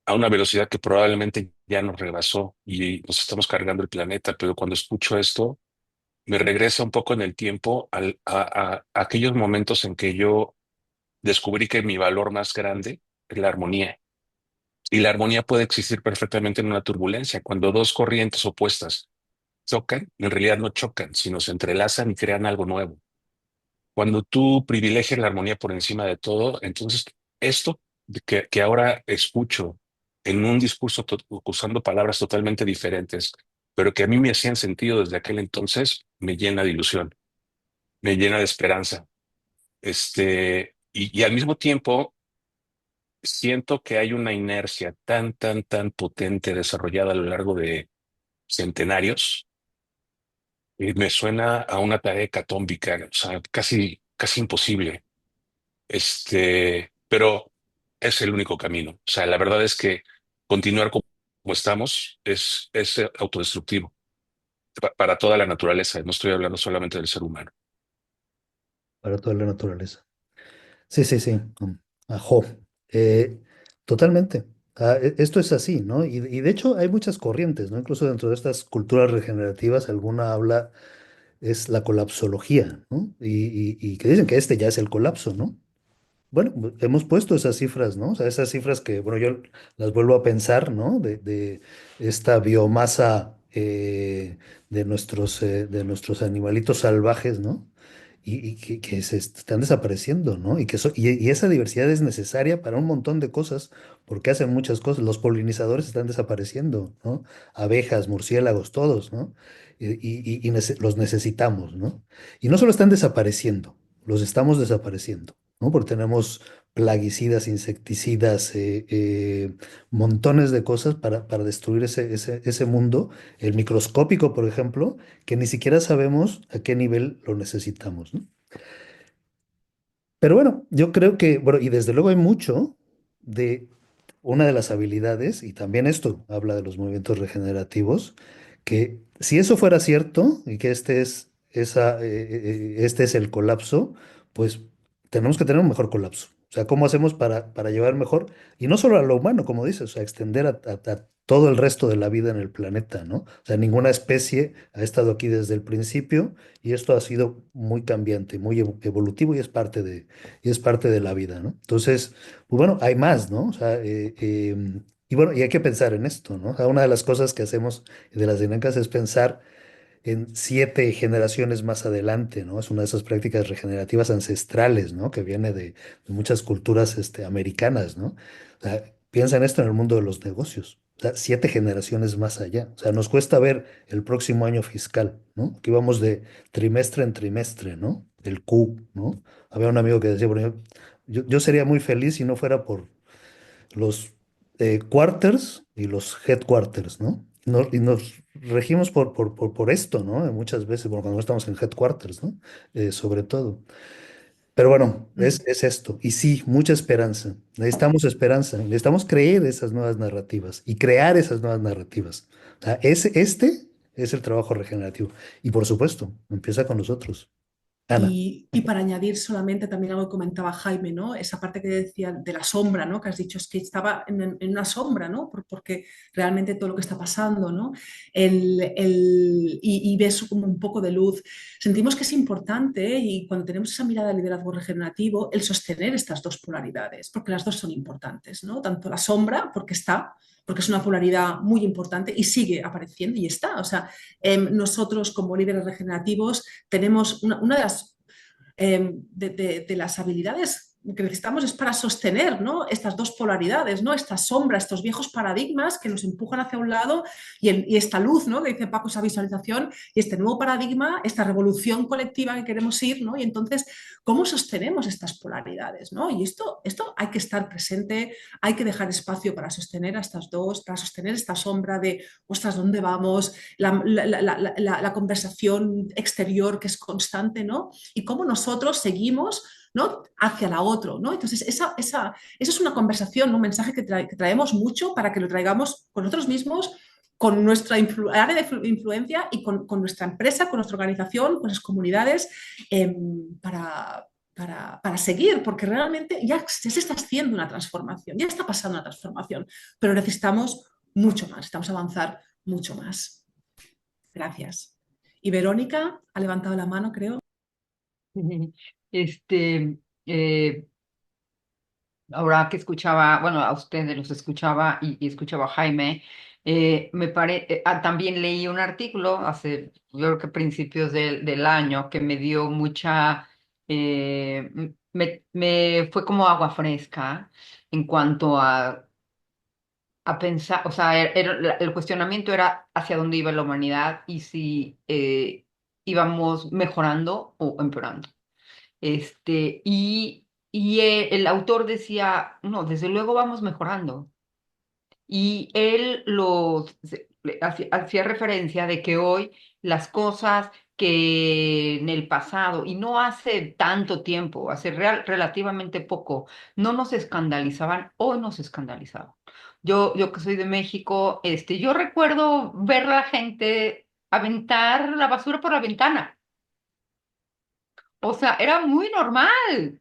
a una velocidad que probablemente ya nos rebasó y nos estamos cargando el planeta, pero cuando escucho esto, me regresa un poco en el tiempo a aquellos momentos en que yo descubrí que mi valor más grande es la armonía. Y la armonía puede existir perfectamente en una turbulencia. Cuando dos corrientes opuestas chocan, en realidad no chocan, sino se entrelazan y crean algo nuevo. Cuando tú privilegias la armonía por encima de todo, entonces esto que ahora escucho en un discurso usando palabras totalmente diferentes, pero que a mí me hacían sentido desde aquel entonces, me llena de ilusión, me llena de esperanza. Y al mismo tiempo siento que hay una inercia tan potente desarrollada a lo largo de centenarios. Y me suena a una tarea hecatómbica, o sea, casi imposible. Pero es el único camino. O sea, la verdad es que continuar como estamos es autodestructivo para toda la naturaleza. No estoy hablando solamente del ser humano. Para toda la naturaleza. Sí, sí, sí. Ajo. Eh, Totalmente. Esto es así, ¿no? Y de hecho hay muchas corrientes, ¿no? Incluso dentro de estas culturas regenerativas, alguna habla, es la colapsología, ¿no? Y que dicen que este ya es el colapso, ¿no? Bueno, hemos puesto esas cifras, ¿no? O sea, esas cifras que, bueno, yo las vuelvo a pensar, ¿no? De esta biomasa de nuestros animalitos salvajes, ¿no? Y que se están desapareciendo, ¿no? Y esa diversidad es necesaria para un montón de cosas, porque hacen muchas cosas. Los polinizadores están desapareciendo, ¿no? Abejas, murciélagos, todos, ¿no? Los necesitamos, ¿no? Y no solo están desapareciendo, los estamos desapareciendo. ¿no? Porque tenemos plaguicidas, insecticidas, montones de cosas para destruir ese mundo, el microscópico, por ejemplo, que ni siquiera sabemos a qué nivel lo necesitamos, ¿no? Pero bueno, yo creo que, bueno, y desde luego hay mucho de una de las habilidades, y también esto habla de los movimientos regenerativos, que si eso fuera cierto y que este es el colapso, pues tenemos que tener un mejor colapso. O sea, ¿cómo hacemos para llevar mejor? Y no solo a lo humano, como dices, o sea, extender a todo el resto de la vida en el planeta, ¿no? O sea, ninguna especie ha estado aquí desde el principio y esto ha sido muy cambiante, muy evolutivo y es parte de la vida, ¿no? Entonces, pues bueno, hay más, ¿no? O sea, y bueno, y hay que pensar en esto, ¿no? O sea, una de las cosas que hacemos de las dinámicas es pensar en 7 generaciones más adelante, ¿no? Es una de esas prácticas regenerativas ancestrales, ¿no? Que viene de muchas culturas americanas, ¿no? O sea, piensa en esto en el mundo de los negocios. O sea, 7 generaciones más allá. O sea, nos cuesta ver el próximo año fiscal, ¿no? Aquí vamos de trimestre en trimestre, ¿no? El Q, ¿no? Había un amigo que decía, por ejemplo, yo sería muy feliz si no fuera por los quarters y los headquarters, ¿no? Y nos regimos por esto, ¿no? Muchas veces, bueno, cuando no estamos en headquarters, ¿no? Sobre todo. Pero bueno, Mm. es esto. Y sí, mucha esperanza. Necesitamos esperanza. Necesitamos creer esas nuevas narrativas y crear esas nuevas narrativas. O sea, este es el trabajo regenerativo. Y por supuesto, empieza con nosotros. Ana. Y para añadir solamente también algo que comentaba Jaime, ¿no? Esa parte que decía de la sombra, ¿no? Que has dicho es que estaba en una sombra, ¿no? Porque realmente todo lo que está pasando, ¿no? Y ves como un poco de luz. Sentimos que es importante y cuando tenemos esa mirada de liderazgo regenerativo, el sostener estas dos polaridades, porque las dos son importantes, ¿no? Tanto la sombra, porque es una polaridad muy importante y sigue apareciendo y está. O sea, nosotros como líderes regenerativos tenemos una de de las habilidades que necesitamos es para sostener, ¿no? Estas dos polaridades, ¿no? Esta sombra, estos viejos paradigmas que nos empujan hacia un lado y esta luz, ¿no? Que dice Paco, esa visualización y este nuevo paradigma, esta revolución colectiva que queremos ir, ¿no? Y entonces, ¿cómo sostenemos estas polaridades, ¿no? Y esto hay que estar presente, hay que dejar espacio para sostener a estas dos, para sostener esta sombra de, ostras, ¿dónde vamos? La conversación exterior que es constante, ¿no? Y cómo nosotros seguimos, ¿no? Hacia la otra, ¿no? Entonces, esa es una conversación, ¿no? Un mensaje que traemos mucho para que lo traigamos con nosotros mismos, con nuestra área de influencia y con nuestra empresa, con nuestra organización, con las comunidades, para seguir, porque realmente ya se está haciendo una transformación, ya está pasando una transformación, pero necesitamos mucho más, necesitamos avanzar mucho más. Gracias. Y Verónica ha levantado la mano, creo. Este, eh, ahora que escuchaba, bueno, a ustedes los escuchaba y escuchaba a Jaime, también leí un artículo hace, yo creo que principios del año, que me dio mucha, me fue como agua fresca en cuanto a pensar, o sea, el cuestionamiento era hacia dónde iba la humanidad y si íbamos mejorando o empeorando. El autor decía, no, desde luego vamos mejorando. Y él hacía referencia de que hoy las cosas que en el pasado, y no hace tanto tiempo, hace relativamente poco, no nos escandalizaban, hoy nos escandalizaban. Yo que soy de México, yo recuerdo ver a la gente aventar la basura por la ventana. O sea, era muy normal.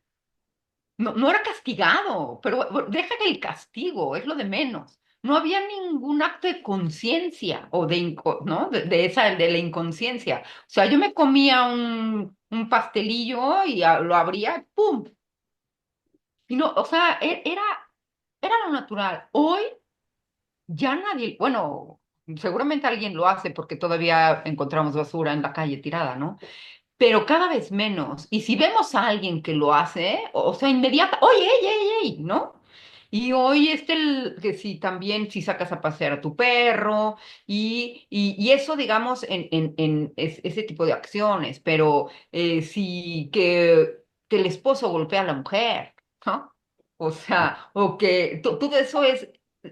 No, no era castigado, pero bueno, deja que el castigo es lo de menos. No había ningún acto de conciencia o ¿no? De la inconsciencia. O sea, yo me comía un pastelillo y lo abría, ¡pum! Y no, o sea, era lo natural. Hoy ya nadie, bueno, seguramente alguien lo hace porque todavía encontramos basura en la calle tirada, ¿no? Pero cada vez menos. Y si vemos a alguien que lo hace, o sea, inmediata, oye, ey, ey, ey, ¿no? Y hoy que si también, si sacas a pasear a tu perro, y eso, digamos, ese tipo de acciones, pero sí que que el esposo golpea a la mujer, ¿no? O sea, o que todo eso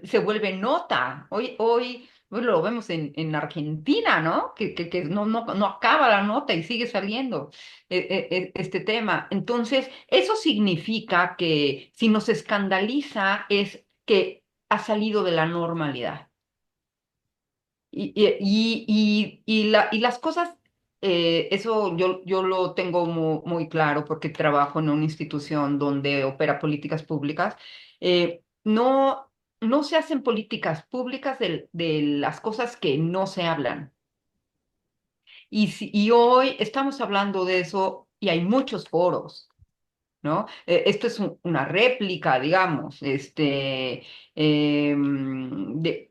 se vuelve nota. Hoy lo vemos en Argentina, ¿no? Que no acaba la nota y sigue saliendo este tema. Entonces, eso significa que si nos escandaliza es que ha salido de la normalidad. Y las cosas, eso yo lo tengo muy claro porque trabajo en una institución donde opera políticas públicas. No, no se hacen políticas públicas de las cosas que no se hablan. Y hoy estamos hablando de eso y hay muchos foros. ¿No? Esto es una réplica, digamos, de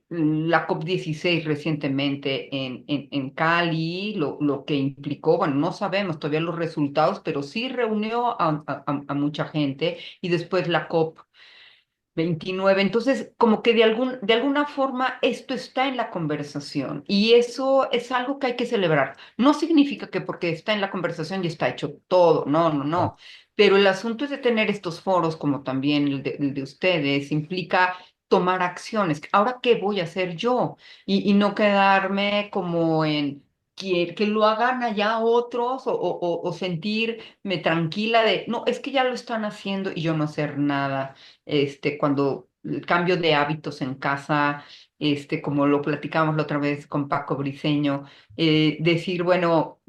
la COP16 recientemente en Cali, lo que implicó, bueno, no sabemos todavía los resultados, pero sí reunió a mucha gente y después la COP 29. Entonces, como que de alguna forma esto está en la conversación y eso es algo que hay que celebrar. No significa que porque está en la conversación ya está hecho todo, no, no, no. Pero el asunto es de tener estos foros, como también el de ustedes, implica tomar acciones. Ahora, ¿qué voy a hacer yo? Y no quedarme como en que lo hagan allá otros o sentirme tranquila de, no, es que ya lo están haciendo y yo no hacer nada cuando el cambio de hábitos en casa, como lo platicamos la otra vez con Paco Briceño, decir, bueno,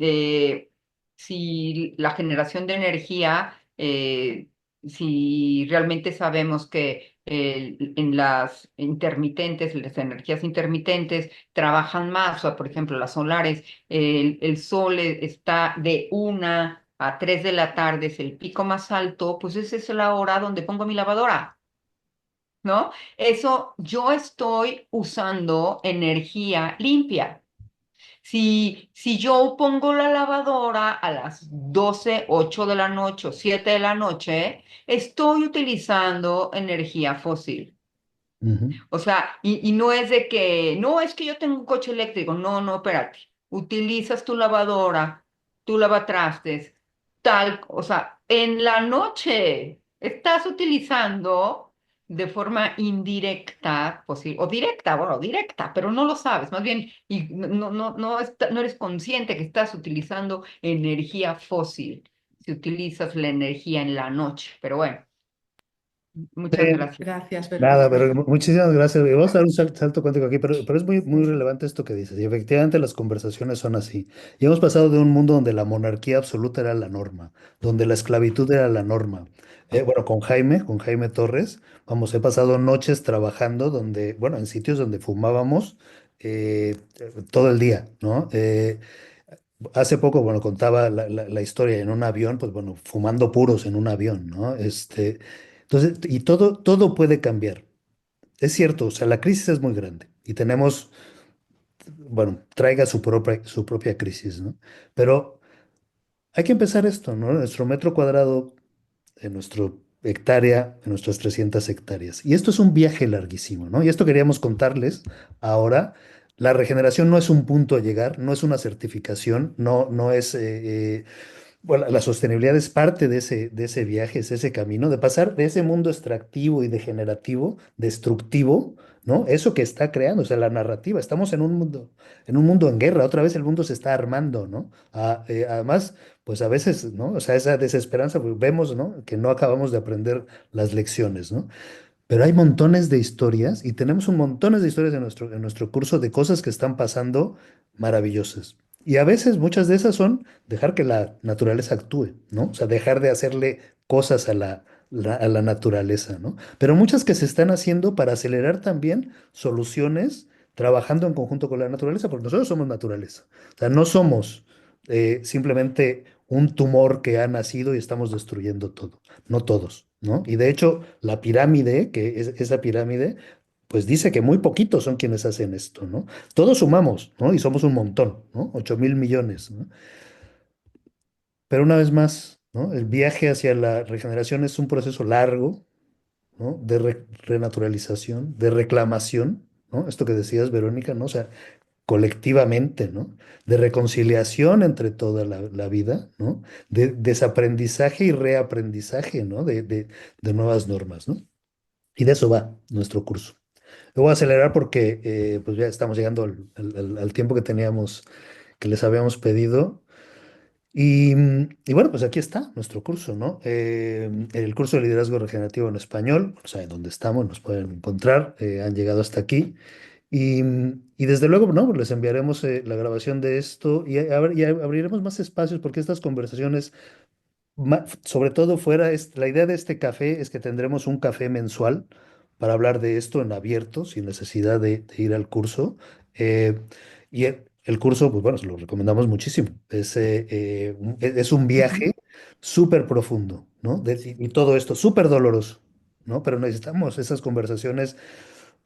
si la generación de energía, si realmente sabemos que en las intermitentes, las energías intermitentes trabajan más, o por ejemplo las solares, el sol está de 1 a 3 de la tarde, es el pico más alto, pues esa es la hora donde pongo mi lavadora. ¿No? Eso, yo estoy usando energía limpia. Si yo pongo la lavadora a las 12 8 de la noche o 7 de la noche, estoy utilizando energía fósil. Ujú. O sea, y no es de que, no, es que yo tengo un coche eléctrico. No, no, espérate. Utilizas tu lavadora, tu lavatrastes, tal, o sea, en la noche estás utilizando de forma indirecta, o directa, bueno, directa, pero no lo sabes, más bien, y no eres consciente que estás utilizando energía fósil si utilizas la energía en la noche. Pero bueno, muchas Sí. gracias. Gracias, Nada, Verónica. pero muchísimas gracias. Y vamos a dar un salto cuántico aquí, pero es muy relevante esto que dices. Y efectivamente las conversaciones son así. Y hemos pasado de un mundo donde la monarquía absoluta era la norma, donde la esclavitud era la norma. Bueno, con Jaime Torres, vamos, he pasado noches trabajando donde, bueno, en sitios donde fumábamos todo el día, ¿no? Hace poco, bueno, contaba la historia en un avión, pues bueno, fumando puros en un avión, ¿no? Entonces, y todo puede cambiar. Es cierto, o sea, la crisis es muy grande y tenemos, bueno, traiga su propia crisis, ¿no? Pero hay que empezar esto, ¿no? Nuestro metro cuadrado, en nuestra hectárea, en nuestras 300 hectáreas. Y esto es un viaje larguísimo, ¿no? Y esto queríamos contarles ahora. La regeneración no es un punto a llegar, no es una certificación, no es bueno, la sostenibilidad es parte de ese viaje, es ese camino, de pasar de ese mundo extractivo y degenerativo, destructivo, ¿no? Eso que está creando, o sea, la narrativa. Estamos en un mundo en guerra, otra vez el mundo se está armando, ¿no? Además, pues a veces, ¿no? O sea, esa desesperanza, pues vemos, ¿no? Que no acabamos de aprender las lecciones, ¿no? Pero hay montones de historias y tenemos un montones de historias en nuestro curso de cosas que están pasando maravillosas. Y a veces muchas de esas son dejar que la naturaleza actúe, ¿no? O sea, dejar de hacerle cosas a a la naturaleza, ¿no? Pero muchas que se están haciendo para acelerar también soluciones trabajando en conjunto con la naturaleza, porque nosotros somos naturaleza. O sea, no somos simplemente un tumor que ha nacido y estamos destruyendo todo. No todos, ¿no? Y de hecho, la pirámide, que es esa pirámide, pues dice que muy poquitos son quienes hacen esto, ¿no? Todos sumamos, ¿no? Y somos un montón, ¿no? 8.000 millones, ¿no? Pero una vez más, ¿no? El viaje hacia la regeneración es un proceso largo, ¿no? De renaturalización, de reclamación, ¿no? Esto que decías, Verónica, ¿no? O sea, colectivamente, ¿no? De reconciliación entre toda la vida, ¿no? De desaprendizaje y reaprendizaje, ¿no? De nuevas normas, ¿no? Y de eso va nuestro curso. Lo voy a acelerar porque pues ya estamos llegando al tiempo que teníamos, que les habíamos pedido. Y bueno, pues aquí está nuestro curso, ¿no? El curso de liderazgo regenerativo en español, o sea, en donde estamos, nos pueden encontrar, han llegado hasta aquí. Y desde luego, ¿no? Pues les enviaremos la grabación de esto y abriremos más espacios porque estas conversaciones sobre todo fuera, la idea de este café es que tendremos un café mensual para hablar de esto en abierto, sin necesidad de ir al curso. Eh, y el curso, pues bueno, se lo recomendamos muchísimo. Es un Ujú. viaje súper profundo, ¿no? Y todo esto súper doloroso, ¿no? Pero necesitamos esas conversaciones,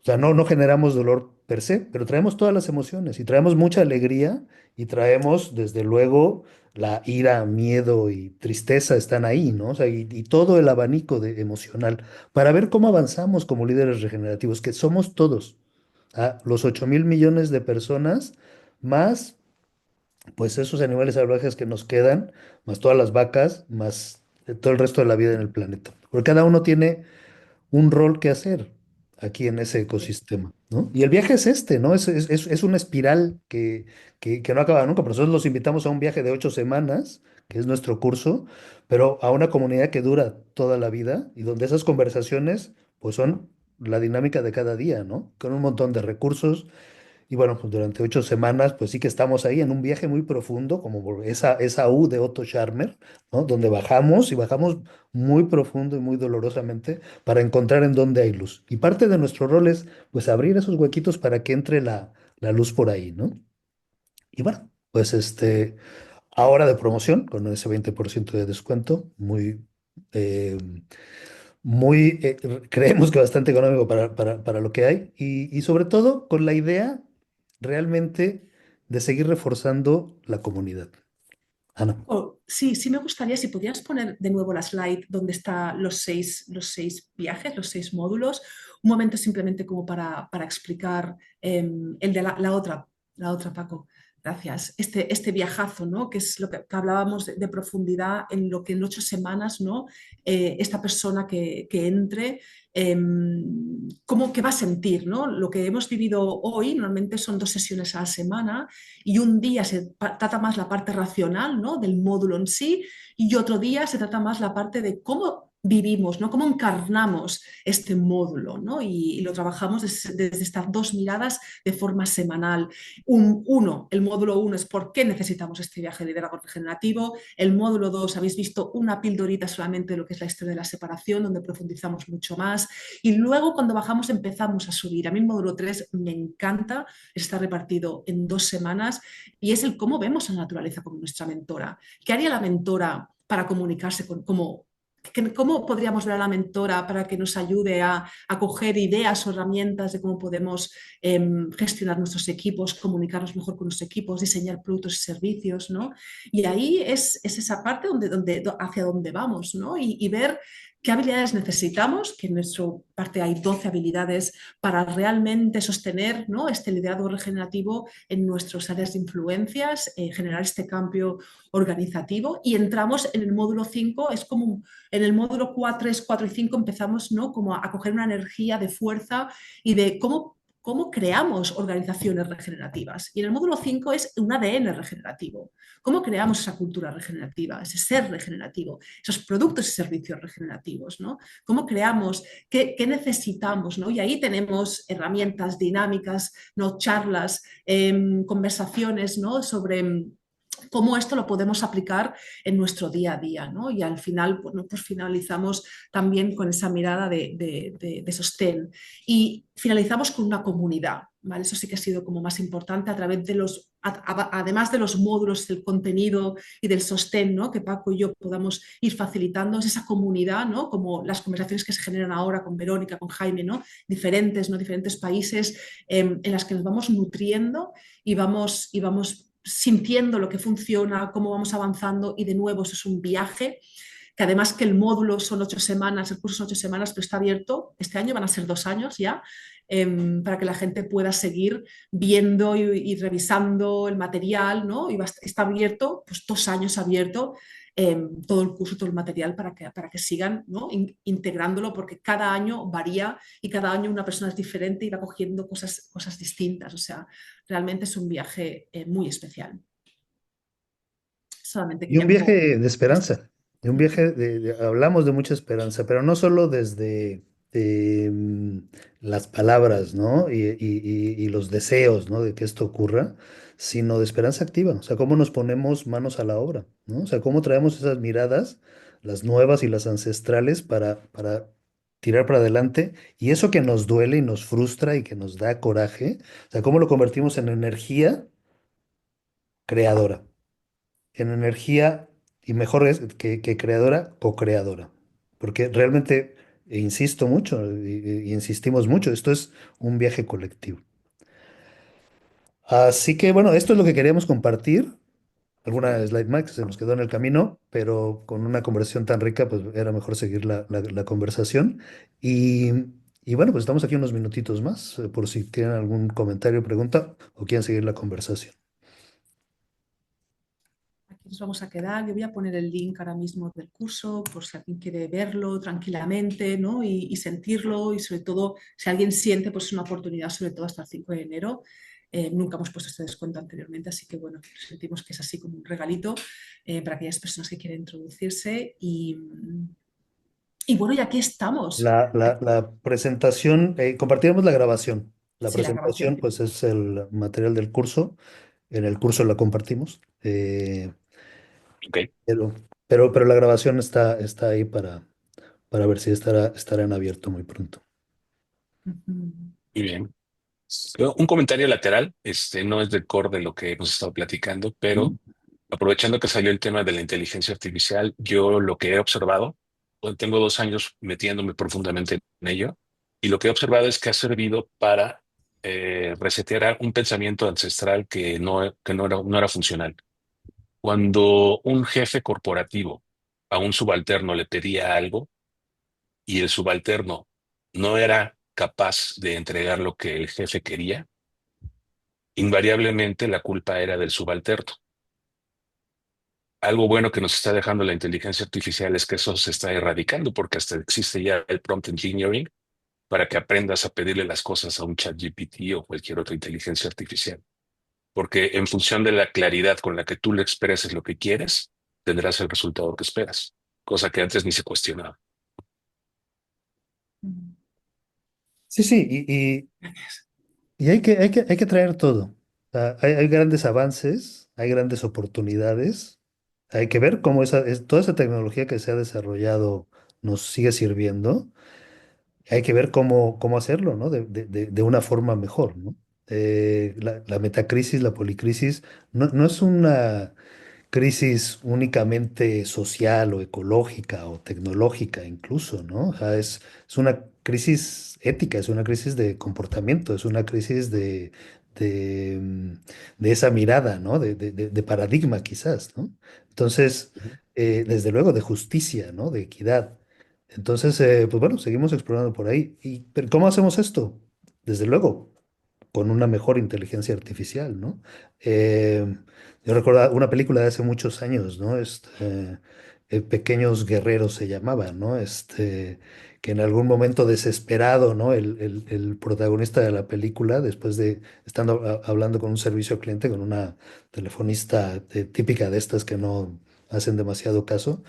o sea, no generamos dolor per se, pero traemos todas las emociones y traemos mucha alegría y traemos, desde luego, la ira, miedo y tristeza están ahí, ¿no? O sea, y todo el abanico emocional para ver cómo avanzamos como líderes regenerativos, que somos todos, los 8.000 millones de personas, más pues esos animales salvajes que nos quedan, más todas las vacas, más todo el resto de la vida en el planeta. Porque cada uno tiene un rol que hacer aquí en ese ecosistema, ¿no? Y el viaje es este, ¿no? Es una espiral que no acaba nunca. Por eso los invitamos a un viaje de 8 semanas, que es nuestro curso, pero a una comunidad que dura toda la vida y donde esas conversaciones, pues son la dinámica de cada día, ¿no? Con un montón de recursos y bueno, pues durante 8 semanas, pues sí que estamos ahí en un viaje muy profundo, como por esa U de Otto Scharmer, ¿no? Donde bajamos y bajamos muy profundo y muy dolorosamente para encontrar en dónde hay luz. Y parte de nuestro rol es, pues, abrir esos huequitos para que entre la luz por ahí, ¿no? Y bueno, pues ahora de promoción, con ese 20% de descuento, eh, creemos que bastante económico para lo que hay y sobre todo con la idea realmente de seguir reforzando la comunidad. Ana. Sí, sí me gustaría, si podías poner de nuevo la slide donde están los seis viajes, los 6 módulos, un momento simplemente como para explicar el de la otra, Paco. Gracias. Este viajazo, ¿no? Que es lo que hablábamos de profundidad en lo que en 8 semanas, ¿no? Esta persona que entre, ¿cómo que va a sentir, ¿no? Lo que hemos vivido hoy, normalmente son 2 sesiones a la semana, y un día se trata más la parte racional, ¿no? Del módulo en sí, y otro día se trata más la parte de cómo vivimos, ¿no? Cómo encarnamos este módulo, ¿no? Y lo trabajamos desde estas dos miradas de forma semanal. El módulo 1 es por qué necesitamos este viaje de liderazgo regenerativo. El módulo 2, habéis visto una pildorita solamente de lo que es la historia de la separación, donde profundizamos mucho más. Y luego cuando bajamos empezamos a subir. A mí el módulo 3 me encanta, está repartido en 2 semanas y es el cómo vemos a la naturaleza como nuestra mentora. ¿Qué haría la mentora para comunicarse ¿Cómo podríamos ver a la mentora para que nos ayude a coger ideas o herramientas de cómo podemos gestionar nuestros equipos, comunicarnos mejor con los equipos, diseñar productos y servicios, ¿no? Y ahí es esa parte hacia donde vamos, ¿no? Y ver qué habilidades necesitamos, que en nuestra parte hay 12 habilidades para realmente sostener, ¿no? Este liderazgo regenerativo en nuestras áreas de influencias, generar este cambio organizativo. Y entramos en el módulo 5, es como en el módulo 4, 3, 4 y 5 empezamos, ¿no? Como a coger una energía de fuerza y de cómo creamos organizaciones regenerativas. Y en el módulo 5 es un ADN regenerativo. ¿Cómo creamos esa cultura regenerativa, ese ser regenerativo, esos productos y servicios regenerativos? ¿No? ¿Cómo creamos? ¿Qué necesitamos? ¿No? Y ahí tenemos herramientas dinámicas, ¿no? Charlas, conversaciones, ¿no? Sobre cómo esto lo podemos aplicar en nuestro día a día, ¿no? Y al final, bueno, pues finalizamos también con esa mirada de sostén. Y finalizamos con una comunidad, ¿vale? Eso sí que ha sido como más importante a través de además de los módulos, del contenido y del sostén, ¿no? Que Paco y yo podamos ir facilitando, es esa comunidad, ¿no? Como las conversaciones que se generan ahora con Verónica, con Jaime, ¿no? Diferentes, ¿no? Diferentes países en las que nos vamos nutriendo y vamos sintiendo lo que funciona, cómo vamos avanzando y de nuevo eso es un viaje que además que el módulo son 8 semanas, el curso son 8 semanas, pero está abierto. Este año van a ser 2 años ya, para que la gente pueda seguir viendo y revisando el material, ¿no? Está abierto, pues 2 años abierto, todo el curso, todo el material para que sigan, ¿no? Integrándolo, porque cada año varía y cada año una persona es diferente y va cogiendo cosas distintas. O sea, realmente es un viaje muy especial. Solamente Y un quería como... viaje de esperanza, y un viaje hablamos de mucha esperanza, pero no solo desde las palabras, ¿no? Y los deseos, ¿no? De que esto ocurra, sino de esperanza activa, o sea, cómo nos ponemos manos a la obra, ¿no? O sea, cómo traemos esas miradas, las nuevas y las ancestrales, para tirar para adelante, y eso que nos duele y nos frustra y que nos da coraje, o sea, cómo lo convertimos en energía creadora, en energía, y mejor es que creadora, co-creadora. Porque realmente, insisto mucho, y insistimos mucho, esto es un viaje colectivo. Así que bueno, esto es lo que queríamos compartir. Alguna slide más que se nos quedó en el camino, pero con una conversación tan rica, pues era mejor seguir la conversación. Y, y bueno, pues estamos aquí unos minutitos más, por si tienen algún comentario, pregunta o quieren seguir la conversación. Aquí nos vamos a quedar. Yo voy a poner el link ahora mismo del curso por si alguien quiere verlo tranquilamente, ¿no? Y sentirlo, y sobre todo si alguien siente, pues es una oportunidad, sobre todo hasta el 5 de enero. Nunca hemos puesto este descuento anteriormente, así que bueno, sentimos que es así como un regalito, para aquellas personas que quieren introducirse. Y bueno, y aquí estamos. La presentación, compartiremos la grabación. La Sí, la presentación, grabación. pues es el material del curso. En el curso la compartimos. Ok, Pero, pero la grabación está ahí para ver si estará en abierto muy pronto. Ujú. muy bien. Un comentario lateral, no es del core de lo que hemos estado platicando, pero aprovechando que salió el tema de la inteligencia artificial, yo lo que he observado, bueno, tengo 2 años metiéndome profundamente en ello, y lo que he observado es que ha servido para resetear un pensamiento ancestral que no era funcional. Cuando un jefe corporativo a un subalterno le pedía algo y el subalterno no era capaz de entregar lo que el jefe quería, invariablemente la culpa era del subalterno. Algo bueno que nos está dejando la inteligencia artificial es que eso se está erradicando porque hasta existe ya el prompt engineering para que aprendas a pedirle las cosas a un chat GPT o cualquier otra inteligencia artificial. Porque en función de la claridad con la que tú le expreses lo que quieres, tendrás el resultado que esperas, cosa que antes ni se cuestionaba. Sí, sí, y hay que traer todo. O sea, hay grandes avances, hay grandes oportunidades. Hay que ver cómo toda esa tecnología que se ha desarrollado nos sigue sirviendo. Hay que ver cómo hacerlo, ¿no? De una forma mejor, ¿no? La metacrisis, la policrisis, no es una crisis únicamente social o ecológica o tecnológica incluso, ¿no? O sea, es una crisis ética, es una crisis de comportamiento, es una crisis de, mm, de esa mirada, ¿no? De paradigma quizás, ¿no? Entonces, Ujú. desde luego, de justicia, ¿no? De equidad. Entonces, pues bueno, seguimos explorando por ahí. ¿Pero cómo hacemos esto? Desde luego, con una mejor inteligencia artificial, ¿no? Yo recuerdo una película de hace muchos años, ¿no? Pequeños Guerreros se llamaba, ¿no? Que en algún momento desesperado, ¿no? El protagonista de la película, después de estando hablando con un servicio al cliente, con una telefonista típica de estas que no hacen demasiado caso,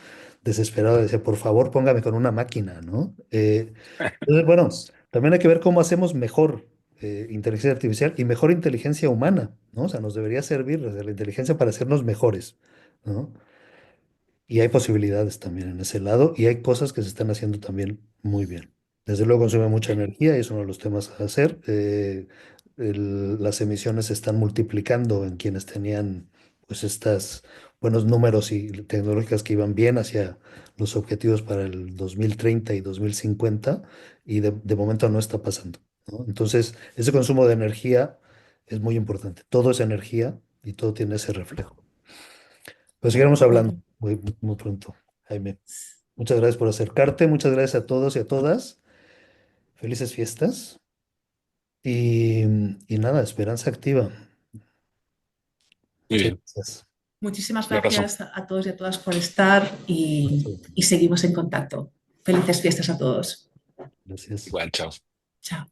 desesperado decía, por favor, póngame con una máquina, ¿no? Entonces, bueno, también hay que ver cómo hacemos mejor inteligencia artificial y mejor inteligencia humana, ¿no? O sea, nos debería servir desde la inteligencia para hacernos mejores, ¿no? Y hay posibilidades también en ese lado y hay cosas que se están haciendo también muy bien. Desde luego consume mucha energía y es uno de los temas a hacer. Las emisiones se están multiplicando en quienes tenían pues estas buenos números y tecnológicas que iban bien hacia los objetivos para el 2030 y 2050 y de momento no está pasando, ¿no? Entonces, ese consumo de energía es muy importante. Todo es energía y todo tiene ese reflejo. Pues seguiremos hablando muy pronto. Jaime. Muchas gracias por acercarte, muchas gracias a todos y a todas. Felices fiestas y, y nada, esperanza activa. Muy Muchas bien. gracias. Muchísimas Un abrazo. gracias a todos y a todas por estar y seguimos en contacto. Felices fiestas a todos. Gracias. Igual, chao. Chao.